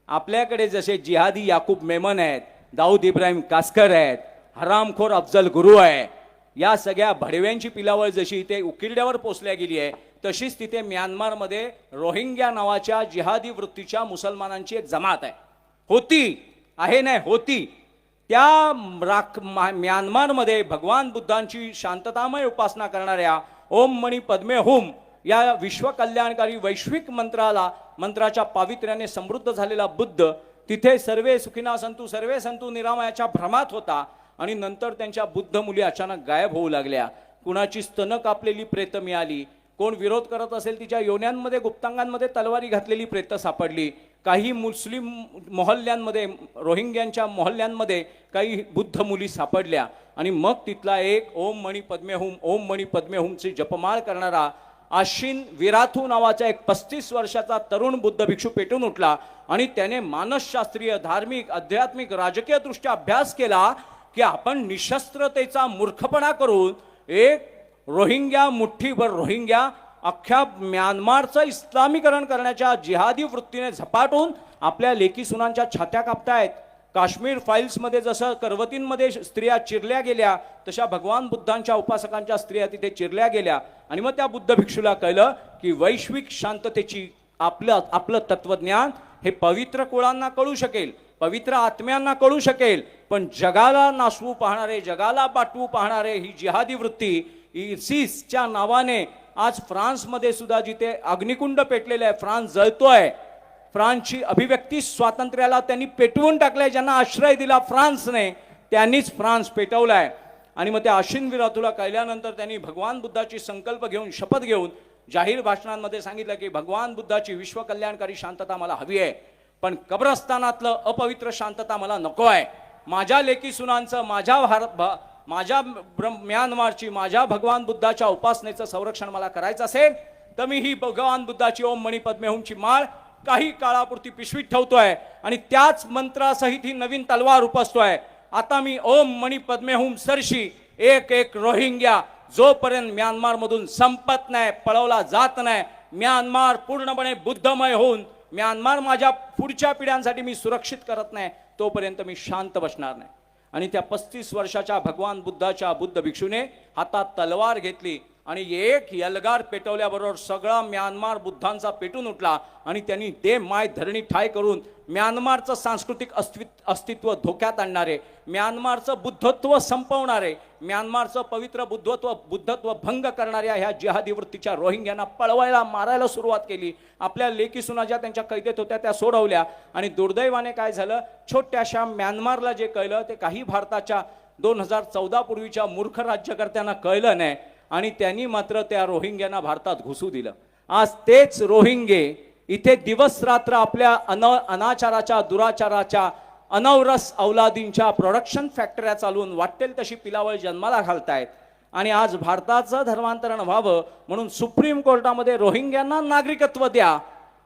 आपल्याकडे जसे जिहादी याकूब मेमन आहेत, दाऊद इब्राहिम कास्कर आहेत, हरामखोर अफजल गुरु आहे, या सगळ्या भडव्यांची पिलावळ जशी इथे उकिरड्यावर पोचल्या गेली आहे, तशीच तिथे म्यानमारमध्ये रोहिंग्या नावाच्या जिहादी वृत्तीच्या मुसलमानांची एक जमात आहे. होती. त्या म्यानमारमध्ये भगवान बुद्धांची शांततामय उपासना करणाऱ्या ओम मणी पद्मे हुम या विश्व कल्याणकारी वैश्विक मंत्राच्या पावित्र्याने समृद्ध झालेला बुद्ध तिथे सर्वे सुखिना संतु सर्वे संतु निरामयाच्या भ्रमात होता. आणि नंतर त्यांच्या बुद्ध मुली अचानक गायब होऊ लागल्या. कुणाची स्तन कापलेली प्रेत मिळाली, कोण विरोध करत असेल तिच्या योन्यांमध्ये गुप्तांगांमध्ये तलवारी घातलेली प्रेत सापडली. काही मुस्लिम मोहल्ल्यांमध्ये, रोहिंग्यांच्या मोहल्ल्यांमध्ये काही बुद्ध मुली सापडल्या. आणि मग तिथला एक ओम मणी पद्मेहुम ओम मणी पद्मेहुमची जपमाळ करणारा आशिन विराथू नावाचा एक 35 वर्षाचा तरुण बुद्ध भिक्षू पेटून उठला. आणि त्याने मानसशास्त्रीय, धार्मिक, आध्यात्मिक, राजकीय दृष्ट्या अभ्यास केला की आपण निशस्त्रतेचा मूर्खपणा करून एक रोहिंग्या, मुठ्ठीभर रोहिंग्या अख्ख्या म्यानमारचं इस्लामीकरण करण्याच्या जिहादी वृत्तीने झपाटून आपल्या लेकी सुनांच्या छात्या कापतायत. काश्मीर फाईल्समध्ये जसं करवतींमध्ये स्त्रिया चिरल्या गेल्या, तशा भगवान बुद्धांच्या उपासकांच्या स्त्रिया तिथे चिरल्या गेल्या. आणि मग त्या बुद्ध भिक्षूला कळलं की वैश्विक शांततेची आपलं तत्वज्ञान हे पवित्र कुळांना कळू शकेल, पवित्र आत्म्यांना कळू शकेल, पण जगाला नासवू पाहणारे, जगाला पाठवू पाहणारे ही जिहादी वृत्ती इसिसच्या नावाने आज फ्रान्समध्ये सुद्धा जिथे अग्निकुंड पेटलेले आहे, फ्रान्स जळतोय, फ्रान्सची अभिव्यक्ती स्वातंत्र्याला त्यांनी पेटवून टाकलंय. ज्यांना आश्रय दिला फ्रान्सने, त्यांनीच फ्रान्स पेटवलाय. आणि मग त्या आशिन विराथूला कळल्यानंतर त्यांनी भगवान बुद्धाची संकल्प घेऊन, शपथ घेऊन जाहीर भाषणांमध्ये सांगितलं की भगवान बुद्धाची विश्व कल्याणकारी शांतता मला हवी आहे, पण कब्रस्तानातलं अपवित्र शांतता मला नको आहे. माझ्या लेकी सुनांचं, माझ्या म्यानमारची, माझ्या भगवान बुद्धाच्या उपासनेचं संरक्षण मला करायचं असेल तर मी ही भगवान बुद्धाची ओम मणी पद्मेहुमची माळ काही काळापुरती पिशवीत ठेवतोय आणि त्याच मंत्रासहित ही नवीन तलवार उपसतोय. आता मी ओम मणी पद्मेहुम सरशी एक एक रोहिंग्या जोपर्यंत म्यानमार मधून संपत नाही, पळवला जात नाही, म्यानमार पूर्णपणे बुद्धमय होऊन म्यानमार माझ्या पुढच्या पिढ्यांसाठी मी सुरक्षित करत नाही, तोपर्यंत मी शांत बसणार नाही. आणि त्या 35 वर्षाच्या भगवान बुद्धाच्या बुद्ध भिक्षूने हातात तलवार घेतली आणि एक यलगार पेटवल्याबरोबर सगळा म्यानमार बुद्धांचा पेटून उठला. आणि त्यांनी दे माय धरणी ठाय करून म्यानमारचं सांस्कृतिक अस्तित्व धोक्यात आणणारे, म्यानमारचं बुद्धत्व संपवणारे, म्यानमारचं पवित्र बुद्धत्व भंग करणाऱ्या ह्या जिहादी वृत्तीच्या रोहिंग्यांना पळवायला, मारायला सुरुवात केली. आपल्या लेकी सुना ज्या त्यांच्या कैदेत होत्या त्या सोडवल्या. आणि दुर्दैवाने काय झालं, छोट्याशा म्यानमारला जे कळलं ते काही भारताच्या 2014 पूर्वीच्या मूर्ख राज्यकर्त्यांना कळलं नाही. आणि त्यांनी मात्र त्या रोहिंग्यांना भारतात घुसू दिलं. आज तेच रोहिंगे इथे दिवस रात्र आपल्या अनाचाराच्या, दुराचाराच्या, अनवरस अवलादींच्या प्रोडक्शन फॅक्टऱ्या चालवून वाटेल तशी पिलावळ जन्माला घालतायत. आणि आज भारताचं धर्मांतरण व्हावं म्हणून सुप्रीम कोर्टामध्ये रोहिंग्यांना नागरिकत्व द्या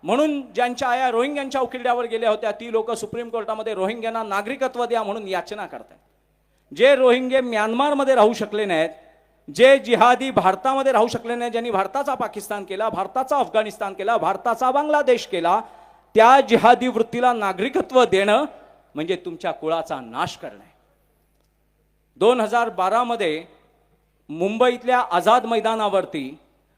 म्हणून ज्यांच्या आया रोहिंग्यांच्या उकिरड्यावर गेल्या होत्या, ती लोक सुप्रीम कोर्टामध्ये रोहिंग्यांना नागरिकत्व द्या म्हणून याचना करतायत. जे रोहिंगे म्यानमारमध्ये राहू शकले नाहीत, जे जिहादी भारतामध्ये राहू शकले नाही, ज्यांनी भारताचा पाकिस्तान केला, भारताचा अफगाणिस्तान केला, भारताचा बांगलादेश केला, त्या जिहादी वृत्तीला नागरिकत्व देणं म्हणजे तुमच्या कुळाचा नाश करणे. 2012 मध्ये मुंबईतल्या आझाद मैदानावरती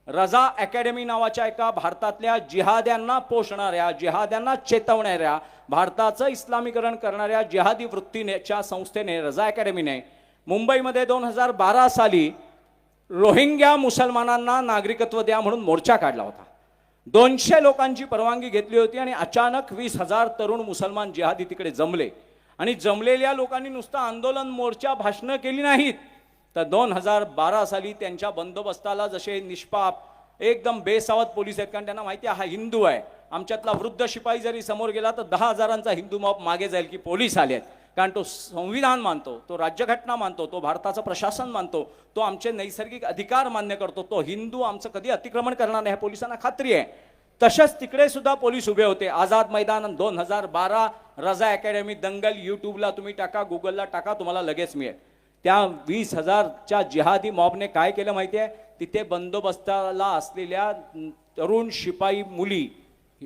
रजा अकॅडमी नावाच्या एका भारतातल्या जिहाद्यांना पोषणाऱ्या, जिहाद्यांना चेतवणाऱ्या, भारताचं इस्लामीकरण करणाऱ्या जिहादी वृत्तीच्या संस्थेने, रजा अकॅडमीने मुंबईमध्ये 2012 साली रोहिंग्या मुसलमानांना नागरिकत्व द्या म्हणून मोर्चा काढला होता. 200 लोकांची परवानगी घेतली होती आणि अचानक 20,000 तरुण मुसलमान जिहादी तिकडे जमले. आणि जमलेल्या लोकांनी नुसतं आंदोलन, मोर्चा, भाषणं केली नाहीत, तर 2012 साली त्यांच्या बंदोबस्ताला जसे निष्पाप एकदम बेसावध पोलीस आहेत, कारण त्यांना माहिती आहे हा हिंदू आहे, आमच्यातला वृद्ध शिपाई जरी समोर गेला तर 10,000चा हिंदू मॉब मागे जाईल की पोलीस आले आहेत, कारण तो संविधान मानतो, तो राज्यघटना मानतो, तो भारताचं प्रशासन मानतो, तो आमचे नैसर्गिक अधिकार मान्य करतो, तो हिंदू आमचं कधी अतिक्रमण करणार नाही, ह्या पोलिसांना खात्री आहे. तसेच तिकडे सुद्धा पोलीस उभे होते. आझाद मैदान 2012 रजा अकॅडमी दंगल, यूट्यूबला तुम्ही टाका, गुगलला टाका, तुम्हाला लगेच मिळेल. त्या 20,000च्या जिहादी मॉबने काय केलं माहिती आहे? तिथे बंदोबस्ताला असलेल्या तरुण शिपाई मुली,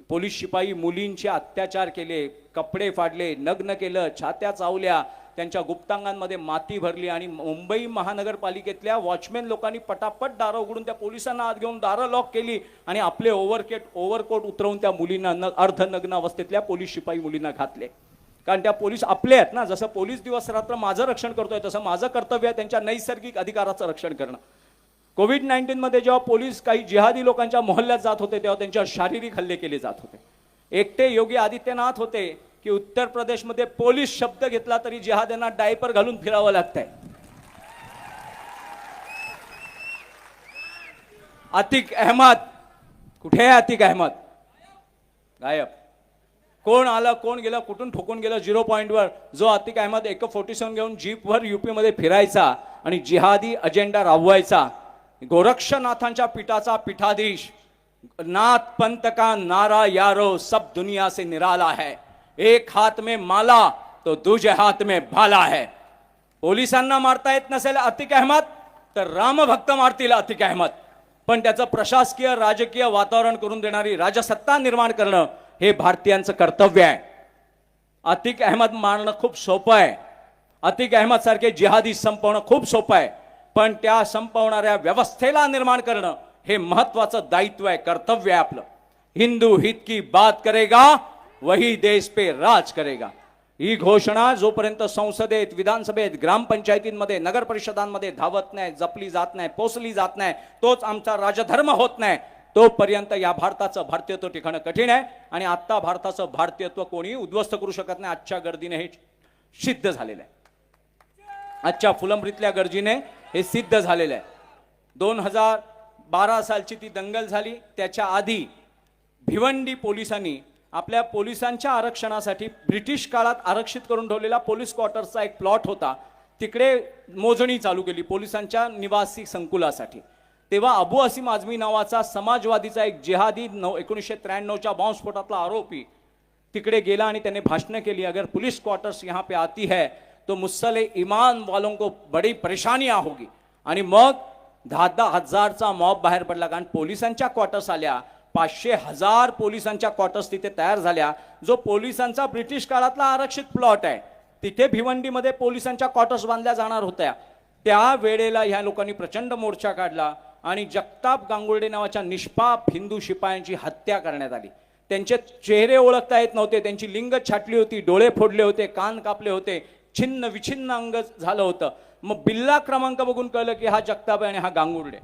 पोलीस शिपाई मुलींचे अत्याचार केले, कपडे फाडले, नग्न केलं, छात्या चावल्या, त्यांच्या गुप्तांगांमध्ये माती भरली आणि मुंबई महानगरपालिकेतल्या वॉचमॅन लोकांनी पटापट दारं उघडून त्या पोलिसांना आत घेऊन दारं लॉक केली आणि आपले ओव्हरकोट उतरवून त्या मुलींना अर्धनग्न अवस्थेतल्या पोलीस शिपाई मुलींना घातले. कारण त्या पोलीस आपले आहेत ना, जसं पोलीस दिवस रात्र माझं रक्षण करतोय तसं माझं कर्तव्य आहे त्यांच्या नैसर्गिक अधिकाराचं रक्षण करणं. कोविड-19 मध्ये जेव्हा पोलीस काही जिहादी लोकांच्या मोहल्ल्यात जात होते तेव्हा त्यांच्यावर शारीरिक हल्ले केले जात होते. एकटे योगी आदित्यनाथ होते की उत्तर प्रदेशमध्ये पोलीस शब्द घेतला तरी जिहाद्यांना डायपर घालून फिरावं लागतंय. अतिक अहमद कुठे आहे? अतिक अहमद गायब. कोण आलं, कोण गेलं, कुठून ठोकून गेलं 0 पॉइंटवर. जो अतिक अहमद AK-47 घेऊन जीपवर UP मध्ये फिरायचा आणि जिहादी अजेंडा राबवायचा. गोरक्षनाथांच्या पीठाचा पीठाधीश, नाथ पंत का नारा यारो सब दुनिया से निराला है, एक हात में माला तो दूजे हात में भाला है. पोलिसांना मारता येत नसेल अतिक अहमद तर रामभक्त मारतील अतिक अहमद, पण त्याचं प्रशासकीय राजकीय वातावरण करून देणारी राजसत्ता निर्माण करणं हे भारतीयांचं कर्तव्य आहे. अतिक अहमद मारणं खूप सोपं आहे, अतिक अहमद सारखे जिहादी संपवणं खूप सोपं आहे, पण त्या संपवणाऱ्या व्यवस्थेला निर्माण करणं हे महत्वाचं दायित्व आहे, कर्तव्य आहे आपलं. हिंदू हित की बात करेगा वही देश पे राज करेगा. ही घोषणा जोपर्यंत संसदेत, विधानसभेत, ग्रामपंचायतींमध्ये, नगर परिषदांमध्ये धावत नाही, जपली जात नाही, पोचली जात नाही, तोच आमचा राजधर्म होत नाही, तोपर्यंत या भारताचं भारतीयत्व टिकणं कठीण आहे. आणि आता भारताचं भारतीयत्व कोणी उद्ध्वस्त करू शकत नाही. आजच्या गर्दीने हे सिद्ध झालेलं आहे. आजच्या फुलंब्रीतल्या गर्दीने हे सिद्ध झालेलं आहे. 2012 सालची ती दंगल झाली. त्याच्या आधी भिवंडी पोलिसांनी आपल्या पोलिसांच्या आरक्षणासाठी ब्रिटिश काळात आरक्षित करून ठेवलेला पोलीस क्वार्टर्सचा एक प्लॉट होता, तिकडे मोजणी चालू केली पोलिसांच्या निवासी संकुलासाठी. तेव्हा अबू असीम आझमी नावाचा समाजवादीचा एक जिहादी 1993च्या बॉम्बस्फोटातला आरोपी तिकडे गेला आणि त्याने भाषण केली, अगर पुलिस क्वार्टर्स यहाँ पे आती है तो मुसले ईमान वालों को बड़ी परेशानियां होगी. आणि मग 10-10 हजारचा मॉब बाहेर पडला, कारण पोलिसांच्या क्वार्टर्स आल्या. 500,000 पोलिसांच्या क्वार्टर्स तिथे तयार झाल्या. जो पोलिसांचा ब्रिटिश काळातला आरक्षित प्लॉट आहे तिथे भिवंडीमध्ये पोलिसांच्या क्वार्टर्स बांधल्या जाणार होत्या. त्या वेळेला ह्या लोकांनी प्रचंड मोर्चा काढला आणि जगताप गांगुर्डे नावाच्या निष्पाप हिंदू शिपायांची हत्या करण्यात आली. त्यांचे चेहरे ओळखता येत नव्हते, त्यांची लिंग छाटली होती, डोळे फोडले होते, कान कापले होते, छिन्न विछिन्न अंग झालं होतं. मग बिल्ला क्रमांक बघून कळलं की हा जगताप आहे आणि हा गांगुर्डे.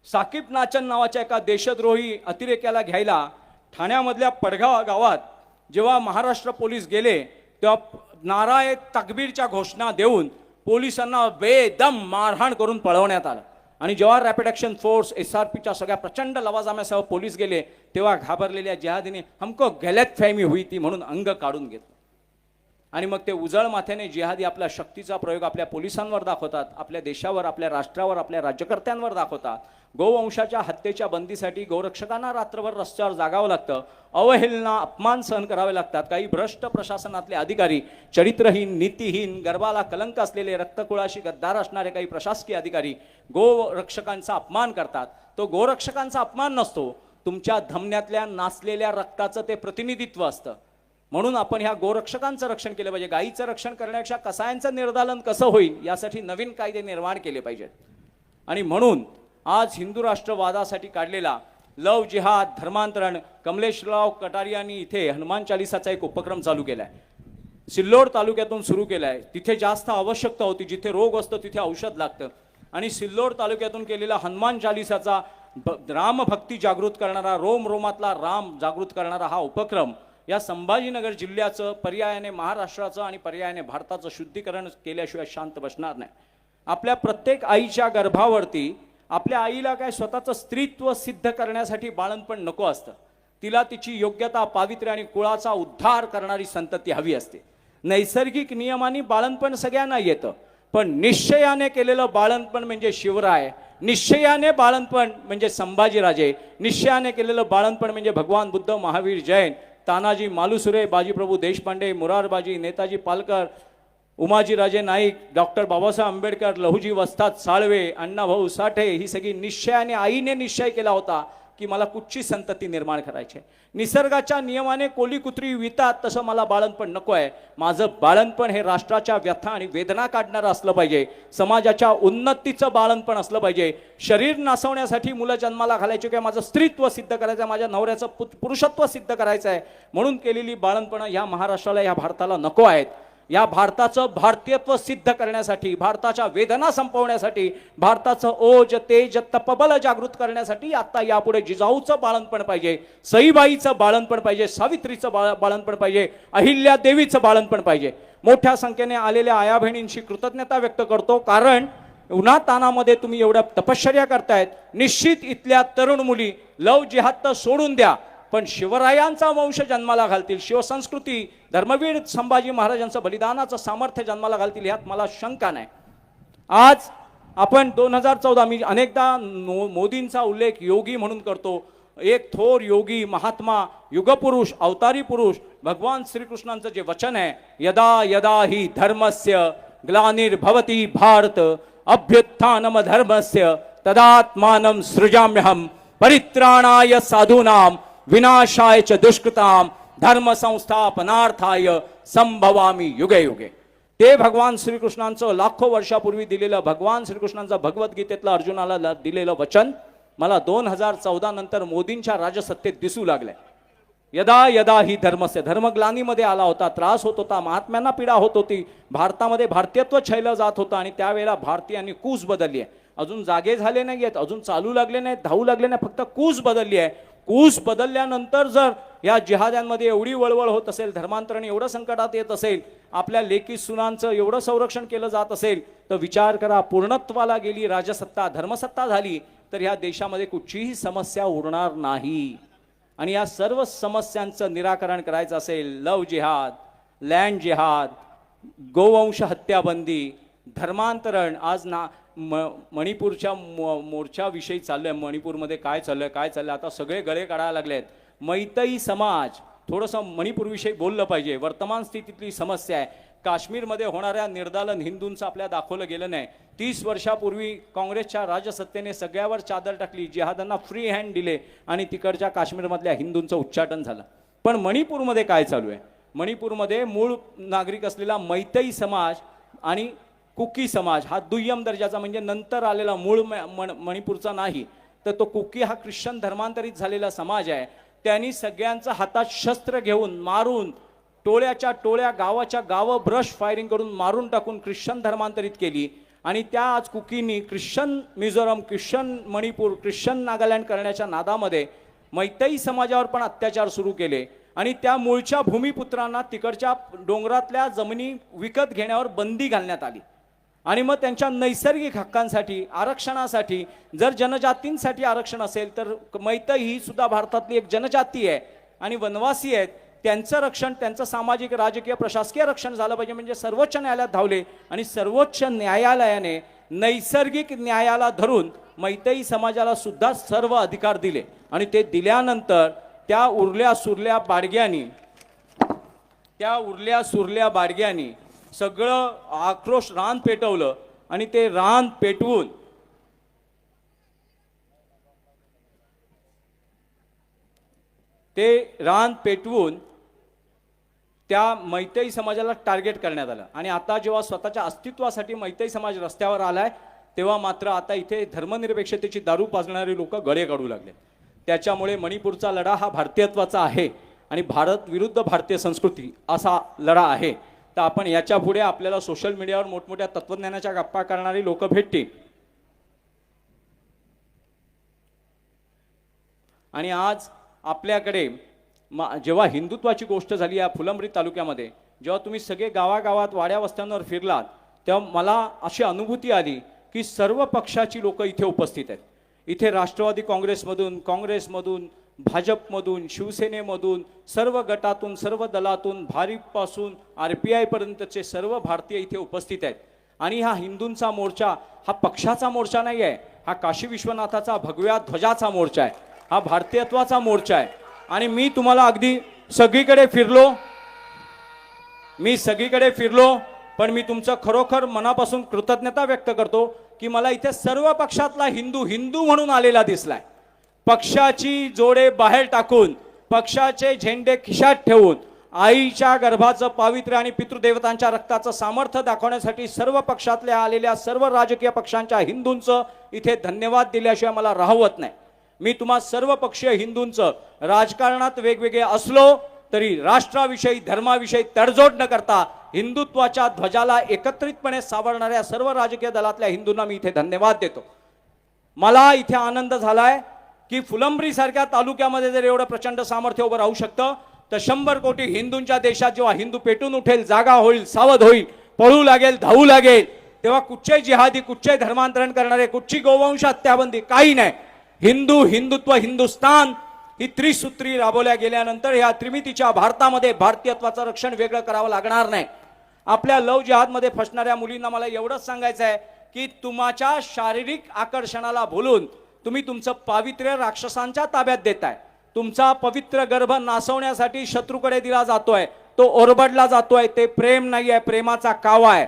साकीब नाचन नावाच्या एका देशद्रोही अतिरेक्याला घ्यायला ठाण्यामधल्या पडगाव गावात जेव्हा महाराष्ट्र पोलीस गेले तेव्हा नाराय तकबीरच्या घोषणा देऊन पोलिसांना बेदम मारहाण करून पळवण्यात आलं. आणि जेव्हा रॅपिड ॲक्शन फोर्स SRPच्या सगळ्या प्रचंड लवाजम्यासह पोलीस गेले तेव्हा घाबरलेल्या जिहादीने हमको गलतफहमी हुई ती म्हणून अंग काढून घेतलं. आणि मग ते उजळ माथ्याने जिहादी आपल्या शक्तीचा प्रयोग आपल्या पोलिसांवर दाखवतात, आपल्या देशावर, आपल्या राष्ट्रावर, आपल्या राज्यकर्त्यांवर दाखवतात. गोवंशाच्या हत्येच्या बंदीसाठी गोरक्षकांना रात्रभर रस्त्यावर जागावं लागतं, अवहेलना, अपमान सहन करावे लागतात. काही भ्रष्ट प्रशासनातले अधिकारी, चरित्रहीन, नीतिहीन, गर्भाला कलंक असलेले, रक्तकुळाशी गद्दार असणारे काही प्रशासकीय अधिकारी गोरक्षकांचा अपमान करतात. तो गोरक्षकांचा अपमान नसतो, तुमच्या धमन्यातल्या नाचलेल्या रक्ताचं ते प्रतिनिधित्व असतं. म्हणून आपण ह्या गोरक्षकांचं रक्षण केलं पाहिजे. गायीचं रक्षण करण्यापेक्षा कसायांचं निर्दालन कसं होईल यासाठी नवीन कायदे निर्माण केले पाहिजेत. आणि म्हणून आज हिंदू राष्ट्रवादासाठी काढलेला लव जिहाद धर्मांतरण, कमलेशराव कटारियांनी इथे हनुमान चालिसाचा एक उपक्रम चालू केलाय. सिल्लोड तालुक्यातून सुरू केलाय. तिथे जास्त आवश्यकता होती, जिथे रोग असतो तिथे औषध लागतं. आणि सिल्लोड तालुक्यातून केलेला हनुमान चालिसाचा रामभक्ती जागृत करणारा, रोम रोमातला राम जागृत करणारा हा उपक्रम या संभाजीनगर जिल्ह्याचं, पर्यायाने महाराष्ट्राचं आणि पर्यायाने भारताचं शुद्धीकरण केल्याशिवाय शांत बसणार नाही. आपल्या प्रत्येक आईच्या गर्भावरती आपल्या आईला काय स्वतःचं स्त्रीत्व सिद्ध करण्यासाठी बाळंतपण नको असतं. तिला तिची योग्यता, पावित्र्य आणि कुळाचा उद्धार करणारी संतती हवी असते. नैसर्गिक नियमाने बाळंतपण सगळ्यांना येतं, पण निश्चयाने केलेलं बाळंतपण म्हणजे शिवराय, निश्चयाने बाळंतपण म्हणजे संभाजीराजे, निश्चयाने केलेलं बाळंतपण म्हणजे भगवान बुद्ध, महावीर जैन, तानाजी मालुसरे, बाजीप्रभू देशपांडे, मुरारबाजी, नेताजी पालकर, उमाजीराजे नाईक, डॉक्टर बाबासाहेब आंबेडकर, लहुजी वस्ताद साळवे, अण्णाभाऊ साठे, ही सगळी निश्चयाने, आईने निश्चय केला होता की मला कुठची संतती निर्माण करायची. निसर्गाच्या नियमाने कोली कुत्री वितात तसं मला बाळंतपण नको आहे. माझं बाळंतपण हे राष्ट्राच्या व्यथा आणि वेदना काढणारं असलं पाहिजे, समाजाच्या उन्नतीचं बाळंतपण असलं पाहिजे. शरीर नासवण्यासाठी मुलं जन्माला घालायचे किंवा माझं स्त्रीत्व सिद्ध करायचं आहे, माझ्या नवऱ्याचं पुरुषत्व सिद्ध करायचं आहे म्हणून केलेली बाळंतपणं ह्या महाराष्ट्राला, ह्या भारताला नको आहेत. या भारताचं भारतीयत्व सिद्ध करण्यासाठी, भारताच्या वेदना संपवण्यासाठी, भारताचं ओज, तेज, तपबल जागृत करण्यासाठी आता यापुढे जिजाऊचं बाळंतपण पाहिजे, सईबाईचं बाळंतपण पाहिजे, सावित्रीचं बाळंतपण पाहिजे, अहिल्या देवीचं बाळंतपण पाहिजे. मोठ्या संख्येने आलेल्या आया बहिणींची कृतज्ञता व्यक्त करतो, कारण उन्हातानामध्ये तुम्ही एवढ्या तपश्चर्या करतायत. निश्चित इथल्या तरुण मुली लव जिहाद तर सोडून द्या, पण शिवरायांचा वंश जन्माला घालतील, शिवसंस्कृती, धर्मवीर संभाजी महाराजांचं बलिदानाचं सामर्थ्य जन्माला घालतील, ह्यात मला शंका नाही. आज आपण 2014, मी अनेकदा मोदींचा उल्लेख योगी म्हणून करतो. एक थोर योगी, महात्मा, युगपुरुष, अवतारी पुरुष, भगवान श्रीकृष्णांचं जे वचन आहे, यदा यदा ही धर्मस्य ग्लानिर्भवति भारत अभ्युत्थानम धर्मस्य तदात्मानं सृजाम्यहम परित्राणाय साधूनां विनाशाय च दुष्कृताम धर्म संस्थापनार्थाय संभवामी युगे युगे. ते भगवान श्रीकृष्णांचं लाखो वर्षापूर्वी दिलेलं, भगवान श्रीकृष्णांचं भगवद्गीतेतलं अर्जुनाला दिलेलं वचन मला 2014 नंतर मोदींच्या राजसत्तेत दिसू लागलंय. यदा यदा ही धर्मस्य, धर्मग्लानीमध्ये आला होता, त्रास होत होता, महात्म्यांना पीडा होत होती, भारतामध्ये भारतीयत्व छळलं जात होतं आणि त्यावेळेला भारतीयांनी कूस बदलली आहे. अजून जागे झाले नाही आहेत, अजून चालू लागले नाहीत, धावू लागले नाही, फक्त कूस बदलली आहे. कूस बदलल्यानंतर जर या जिहाद्यांमध्ये एवढी वळवळ होत असेल, धर्मांतरण एवढं संकटात येत असेल, आपल्या लेकी सुनांचं एवढं संरक्षण केलं जात असेल, तर विचार करा, पूर्णत्वाला गेली राजसत्ता, धर्मसत्ता झाली तर ह्या देशामध्ये कुठचीही समस्या उरणार नाही. आणि या सर्व समस्यांचं निराकरण करायचं असेल, लव जिहाद, लँड जिहाद, गोवंश हत्याबंदी, धर्मांतरण, आज मणिपूरच्या मोर्चाविषयी चाललंय, मणिपूरमध्ये काय चाललंय आता सगळे गळे काढायला लागलेत. मैतई समाज, थोडंसं मणिपूरविषयी बोललं पाहिजे. वर्तमान स्थितीतली समस्या आहे. काश्मीरमध्ये होणाऱ्या निर्दालन हिंदूंचं आपल्या दाखवलं गेलं नाही. 30 वर्षापूर्वी काँग्रेसच्या राजसत्तेने सगळ्यावर चादर टाकली, जिहादांना फ्री हँड दिले आणि तिकडच्या काश्मीरमधल्या हिंदूंचं उच्चाटन झालं. पण मणिपूरमध्ये काय चालू आहे? मणिपूरमध्ये मूळ नागरिक असलेला मैतई समाज आणि कुकी समाज हा दुय्यम दर्जाचा, म्हणजे नंतर आलेला, मूळ मणिपूरचा नाही, तर तो कुकी हा ख्रिश्चन धर्मांतरित झालेला समाज आहे. त्यांनी सगळ्यांचा हातात शस्त्र घेऊन मारून, टोळ्याच्या टोळ्या, गावाच्या गावं ब्रश फायरिंग करून मारून टाकून ख्रिश्चन धर्मांतरित केली. आणि त्या आज कुकीनी Christian Mizoram, Christian Manipur, Christian Nagaland करण्याच्या नादामध्ये मैतई समाजावर पण अत्याचार सुरू केले आणि त्या मूळच्या भूमिपुत्रांना तिकडच्या डोंगरातल्या जमिनी विकत घेण्यावर बंदी घालण्यात आली. आणि मग त्यांच्या नैसर्गिक हक्कांसाठी, आरक्षणासाठी, जर जनजातींसाठी आरक्षण असेल तर मैतई ही सुद्धा भारतातली एक जनजाती आहे आणि वनवासी आहेत. त्यांचं रक्षण, त्यांचं सामाजिक राजकीय प्रशासकीय रक्षण झालं पाहिजे, म्हणजे सर्वोच्च न्यायालयात धावले आणि सर्वोच्च न्यायालयाने नैसर्गिक न्यायाला धरून मैतेई समाजाला सुद्धा सर्व अधिकार दिले आणि ते दिल्यानंतर त्या उरल्या सुरल्या बाडग्यांनी सगळं आक्रोश रान पेटवलं आणि ते रान पेटवून त्या मैतेई समाजाला टार्गेट करण्यात आलं आणि आता जेव्हा स्वतःच्या अस्तित्वासाठी मैतेई समाज रस्त्यावर आलाय तेव्हा मात्र आता इथे धर्मनिरपेक्षतेची दारू पाजणारे लोक गळे काढू लागले. त्याच्यामुळे मणिपूरचा लढा हा भारतीयत्वाचा आहे आणि भारत विरुद्ध भारतीय संस्कृती असा लढा आहे. तर आपण याच्या पुढे आपल्याला सोशल मीडियावर मोठमोठ्या तत्वज्ञानाच्या गप्पा करणारी लोक भेटतील आणि आज आपल्याकडे जेव्हा हिंदुत्वाची गोष्ट झाली या फुलंब्री तालुक्यामध्ये, जेव्हा तुम्ही सगळे गावागावात वाड्या वस्त्यांवर फिरलात तेव्हा मला अशी अनुभूती आली की सर्व पक्षाची लोक इथे उपस्थित आहेत. इथे राष्ट्रवादी काँग्रेसमधून भाजपमधून शिवसेनेमधून सर्व गटातून सर्व दलातून भारिपपासून RPI पर्यंतचे सर्व भारतीय इथे उपस्थित आहेत आणि हा हिंदूंचा मोर्चा हा पक्षाचा मोर्चा नाही आहे, हा काशी विश्वनाथाचा भगव्या ध्वजाचा मोर्चा आहे, हा भारतीयत्वाचा मोर्चा आहे. आणि मी तुम्हाला अगदी सगळीकडे फिरलो पण मी तुमचं खरोखर मनापासून कृतज्ञता व्यक्त करतो की मला इथे सर्व पक्षातला हिंदू म्हणून आलेला दिसलाय. पक्षाची जोडे बाहेर टाकून, पक्षाचे झेंडे खिशात ठेवून, आईच्या गर्भाचं पावित्र्य आणि पितृदेवतांच्या रक्ताचं सामर्थ्य दाखवण्यासाठी सर्व पक्षातल्या आलेल्या सर्व राजकीय पक्षांच्या हिंदूंचं इथे धन्यवाद दिल्याशिवाय मला राहवत नाही. मी तुम्हा सर्व पक्षीय हिंदूंचं राजकारणात वेगवेगळे असलो तरी राष्ट्राविषयी धर्माविषयी तडजोड न करता हिंदुत्वाच्या ध्वजाला एकत्रितपणे सावरणाऱ्या सर्व राजकीय दलातल्या हिंदूंना मी इथे धन्यवाद देतो. मला इथे आनंद झालाय की फुलंब्री सारख्या तालुक्यामध्ये जर एवढं प्रचंड सामर्थ्य उभं राहू शकतं तर 100 कोटी हिंदूंच्या देशात जेव्हा हिंदू पेटून उठेल, जागा होईल, सावध होईल, पळू लागेल, धावू लागेल, तेव्हा कुठचे जिहादी, कुठचे धर्मांतरण करणारे, कुठची गोवंश हत्याबंदी काही नाही. हिंदुत्व, हिंदुस्तान ही त्रिसूत्री राबवल्या गेल्यानंतर ह्या त्रिमितीच्या भारतामध्ये भारतीयत्वाचं रक्षण वेगळं करावं लागणार नाही. आपल्या लव जिहादमध्ये फसणाऱ्या मुलींना मला एवढंच सांगायचं आहे की तुमच्या शारीरिक आकर्षणाला भुलून तुम्ही तुमचं पावित्र्य राक्षसांच्या ताब्यात देताय. तुमचा पवित्र गर्भ नासवण्यासाठी शत्रूकडे दिला जातोय, तो ओरबडला जातोय. ते प्रेम नाही आहे, प्रेमाचा कावा आहे.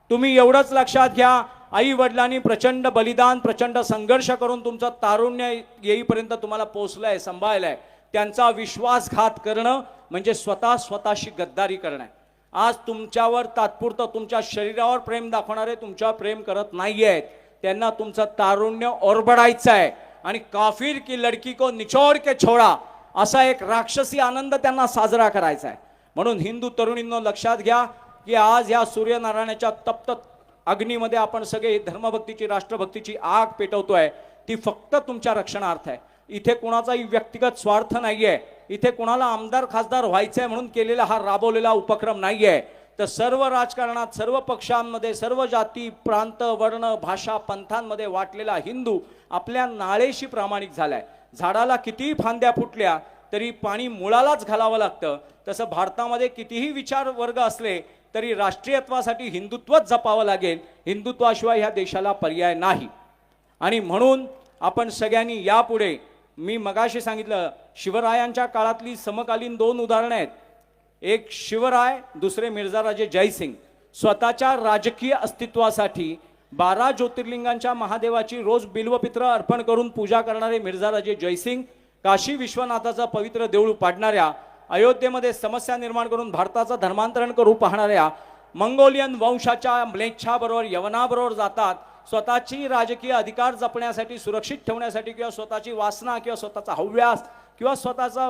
तुम्ही एवढंच लक्षात घ्या, आई वडिलांनी प्रचंड बलिदान, प्रचंड संघर्ष करून तुमचं तारुण्य येईपर्यंत तुम्हाला पोचलंय, सांभाळलंय. त्यांचा विश्वासघात करणं म्हणजे स्वतःशी गद्दारी करणं. आज तुमच्यावर तात्पुरतं तुमच्या शरीरावर प्रेम दाखवणारे तुमच्यावर प्रेम करत नाहीयेत. त्यांना तुमचं तारुण्य ओरबडायचं आहे आणि काफिर की लडकी को निचोड के छोडा असा एक राक्षसी आनंद त्यांना साजरा करायचा आहे. म्हणून हिंदू तरुणींनो लक्षात घ्या की आज या सूर्यनारायणाच्या तप्त अग्नीमध्ये आपण सगळे धर्मभक्तीची, राष्ट्रभक्तीची आग पेटवतोय. ती फक्त तुमच्या रक्षणार्थ आहे. इथे कोणाचाही व्यक्तिगत स्वार्थ नाहीये. इथे कोणाला आमदार खासदार व्हायचंय म्हणून केलेला हा राबवलेला उपक्रम नाहीये. तर सर्व राजकारणात, सर्व पक्षांमध्ये, सर्व जाती, प्रांत, वर्ण, भाषा, पंथांमध्ये वाटलेला हिंदू आपल्या नाळेशी प्रामाणिक झालाय. झाडाला कितीही फांद्या फुटल्या तरी पाणी मुळालाच घालावं लागतं. तसं भारतामध्ये कितीही विचार वर्ग असले तरी राष्ट्रीयत्वासाठी हिंदुत्वच जपावं लागेल. हिंदुत्वाशिवाय ह्या देशाला पर्याय नाही. आणि म्हणून आपण सगळ्यांनी यापुढे, मी मगाशी सांगितलं, शिवरायांच्या काळातली समकालीन 2 उदाहरणं आहेत. एक शिवराय, दुसरे मिर्झाराजे जयसिंग. स्वतःच्या राजकीय अस्तित्वासाठी 12 ज्योतिर्लिंगांच्या महादेवाची रोज बिल्वपित्र अर्पण करून पूजा करणारे मिर्झाराजे जयसिंग, काशी विश्वनाथाचं पवित्र देऊळ पाडणाऱ्या, अयोध्येमध्ये समस्या निर्माण करून भारताचं धर्मांतरण करू पाहणाऱ्या मंगोलियन वंशाच्या म्लेच्छाबरोबर, यवनाबरोबर जातात. स्वतःची राजकीय अधिकार जपण्यासाठी, सुरक्षित ठेवण्यासाठी, किंवा स्वतःची वासना किंवा स्वतःचा हव्यास किंवा स्वतःचा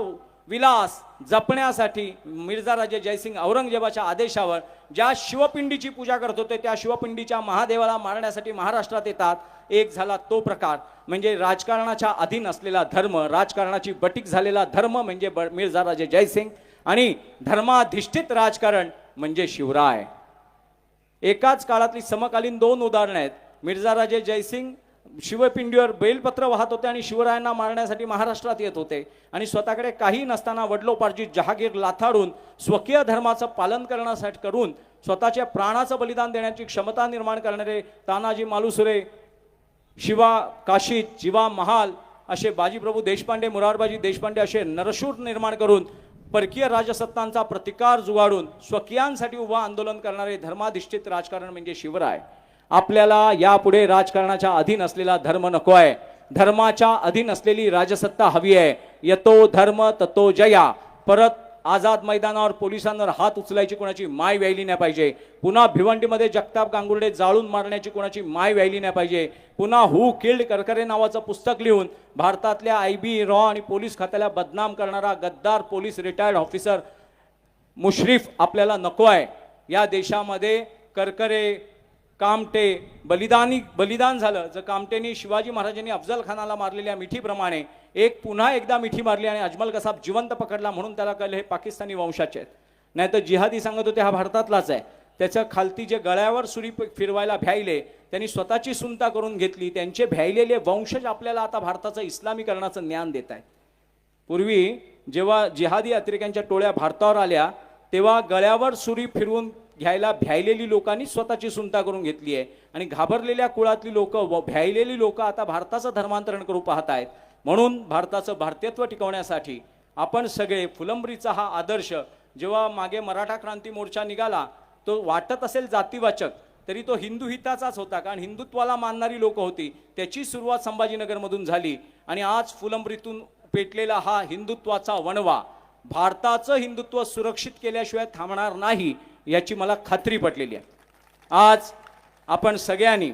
विलास जपण्यासाठी मिर्झाराजे जयसिंग औरंगजेबाच्या आदेशावर ज्या शिवपिंडीची पूजा करत होते त्या शिवपिंडीच्या महादेवाला मारण्यासाठी महाराष्ट्रात येतात. एक झाला तो प्रकार, म्हणजे राजकारणाच्या अधीन असलेला धर्म, राजकारणाची बटीक झालेला धर्म म्हणजे मिर्झाराजे जयसिंग, आणि धर्माधिष्ठित राजकारण म्हणजे शिवराय. एकाच काळातली समकालीन 2 उदाहरणं आहेत. मिर्झाराजे जयसिंग शिवपिंडीवर बेलपत्र वाहत होते आणि शिवरायांना मारण्यासाठी महाराष्ट्रात येत होते आणि स्वतःकडे काही नसताना वडलोपार्जित जहागीर लाथाडून स्वकीय धर्माचं पालन करण्यासाठी करून स्वतःच्या प्राणाचं बलिदान देण्याची क्षमता निर्माण करणारे तानाजी मालुसरे, शिवा काशीद, जीवा महाल असे बाजीप्रभू देशपांडे, मुरारबाजी देशपांडे असे नरशूर निर्माण करून परकीय राजसत्तांचा प्रतिकार जुगाडून स्वकीयांसाठी उभा आंदोलन करणारे धर्माधिष्ठित राजकारण म्हणजे शिवराय. आपल्याला यापुढे राजकारणाच्या अधीन असलेला धर्म नको आहे, धर्माच्या अधीन असलेली राजसत्ता हवी आहे. यतो धर्म ततो जया. परत आझाद मैदानावर पोलिसांवर हात उचलायची कोणाची माय व्यायली नाही पाहिजे. पुन्हा भिवंडीमध्ये जगताप गांगुर्डे जाळून मारण्याची कोणाची माय व्यायली नाही पाहिजे. पुन्हा हू किल्ड करकरे नावाचं पुस्तक लिहून भारतातल्या IB, रॉ आणि पोलीस खात्याला बदनाम करणारा गद्दार पोलीस रिटायर्ड ऑफिसर मुश्रीफ आपल्याला नको आहे. या देशामध्ये करकरे, कामटे बलिदान झालं. जर कामटेनी शिवाजी महाराजांनी अफजल खानाला मारलेल्या मिठीप्रमाणे एक पुन्हा एकदा मिठी मारली आणि अजमल कसाब जिवंत पकडला म्हणून त्याला कळलं हे पाकिस्तानी वंशाचे आहेत. नाही तर जिहादी सांगत होते हा भारतातलाच आहे. त्याच्या खालती जे गळ्यावर सुरी फिरवायला भ्यायले त्यांनी स्वतःची सुनता करून घेतली. त्यांचे भ्यायलेले वंशज आपल्याला आता भारताचं इस्लामीकरणाचं ज्ञान देत आहेत. पूर्वी जेव्हा जिहादी अतिरेक्यांच्या टोळ्या भारतावर आल्या तेव्हा गळ्यावर सुरी फिरवून घ्यायला भ्यायलेली लोकांनी स्वतःची सुनता करून घेतली आहे आणि घाबरलेल्या कुळातली लोक भ्यायलेली लोक आता भारताचं धर्मांतरण करू पाहत आहेत. म्हणून भारताचं भारतीयत्व टिकवण्यासाठी आपण सगळे फुलंब्रीचा हा आदर्श जेव्हा मागे मराठा क्रांती मोर्चा निघाला तो वाटत असेल जातीवाचक तरी तो हिंदू हिताचाच होता, कारण हिंदुत्वाला मानणारी लोक होती. त्याची सुरुवात संभाजीनगरमधून झाली आणि आज फुलंब्रीतून पेटलेला हा हिंदुत्वाचा वणवा भारताचं हिंदुत्व सुरक्षित केल्याशिवाय थांबणार नाही याची मला खात्री पटलेली आहे. आज आपण सगळ्यांनी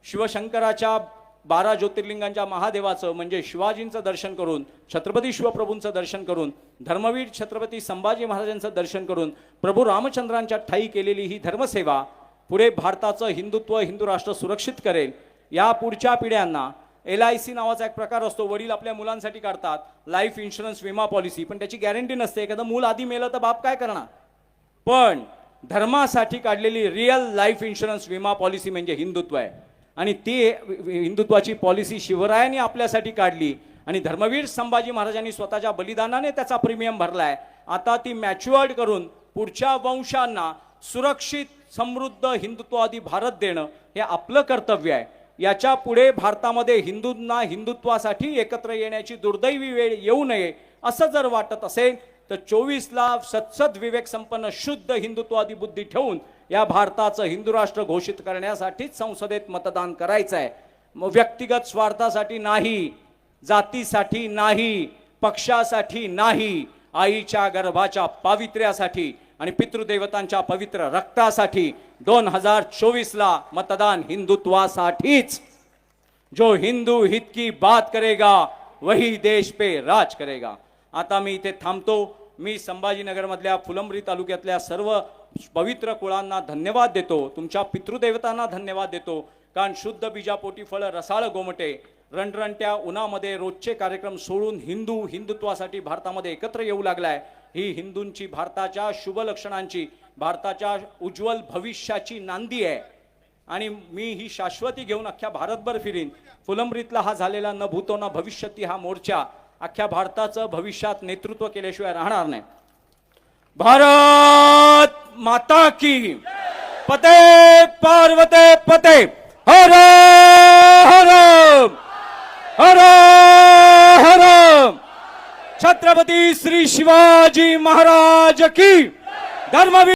शिवशंकराच्या 12 ज्योतिर्लिंगांच्या महादेवाचं म्हणजे शिवाजींचं दर्शन करून, छत्रपती शिवप्रभूंचं दर्शन करून, धर्मवीर छत्रपती संभाजी महाराजांचं दर्शन करून प्रभू रामचंद्रांच्या ठायी केलेली ही धर्मसेवा पुढे भारताचं हिंदुत्व, हिंदू राष्ट्र सुरक्षित करेल. या पुढच्या पिढ्यांना LIC नावाचा एक प्रकार असतो, वडील आपल्या मुलांसाठी काढतात लाईफ इन्शुरन्स विमा पॉलिसी, पण त्याची गॅरंटी नसते. एखादं मूल आधी मेलं तर बाप काय करणार. पण धर्मासाठी काढलेली रिअल लाईफ इन्शुरन्स विमा पॉलिसी म्हणजे हिंदुत्व आहे आणि ती हिंदुत्वाची पॉलिसी शिवरायांनी आपल्यासाठी काढली आणि धर्मवीर संभाजी महाराजांनी स्वतःच्या बलिदानाने त्याचा प्रीमियम भरलाय. आता ती मॅच्युअर्ड करून पुढच्या वंशांना सुरक्षित समृद्ध हिंदुत्ववादी भारत देणं हे आपलं कर्तव्य आहे. याच्या पुढे भारतामध्ये हिंदूंना हिंदुत्वासाठी एकत्र येण्याची दुर्दैवी वेळ येऊ नये असं जर वाटत असेल तर 24ला सत्सद विवेक संपन्न शुद्ध हिंदुत्ववादी बुद्धी ठेवून या भारताचं हिंदू राष्ट्र घोषित करण्यासाठीच संसदेत मतदान करायचं आहे. व्यक्तिगत स्वार्थासाठी नाही, जातीसाठी नाही, पक्षासाठी नाही, आईच्या गर्भाच्या पावित्र्यासाठी आणि पितृदेवतांच्या पवित्र रक्तासाठी 2024ला मतदान हिंदुत्वासाठीच. जो हिंदू हित की बात करेगा वही देश पे राज करेगा. आता मी इथे थांबतो. मी संभाजीनगरमधल्या फुलंब्री तालुक्यातल्या सर्व पवित्र कुळांना धन्यवाद देतो, तुमच्या पितृदेवतांना धन्यवाद देतो, कारण शुद्ध बीजापोटी फळ रसाळ गोमटे रणरणत्या उन्हामध्ये रोजचे कार्यक्रम सोडून हिंदुत्वासाठी भारतामध्ये एकत्र येऊ लागलाय. ही हिंदूंची, भारताच्या शुभ लक्षणांची, भारताच्या उज्ज्वल भविष्याची नांदी आहे आणि मी ही शाश्वती घेऊन अख्ख्या भारतभर फिरीन. फुलंब्रीतला हा झालेला न भूतो न भविष्यती हा मोर्चा अख्ख्या भारताचं भविष्यात नेतृत्व केल्याशिवाय राहणार नाही. भारत माता की पते पार्वते पते. हर हर हर हर. छत्रपती श्री शिवाजी महाराज की. धर्मवीर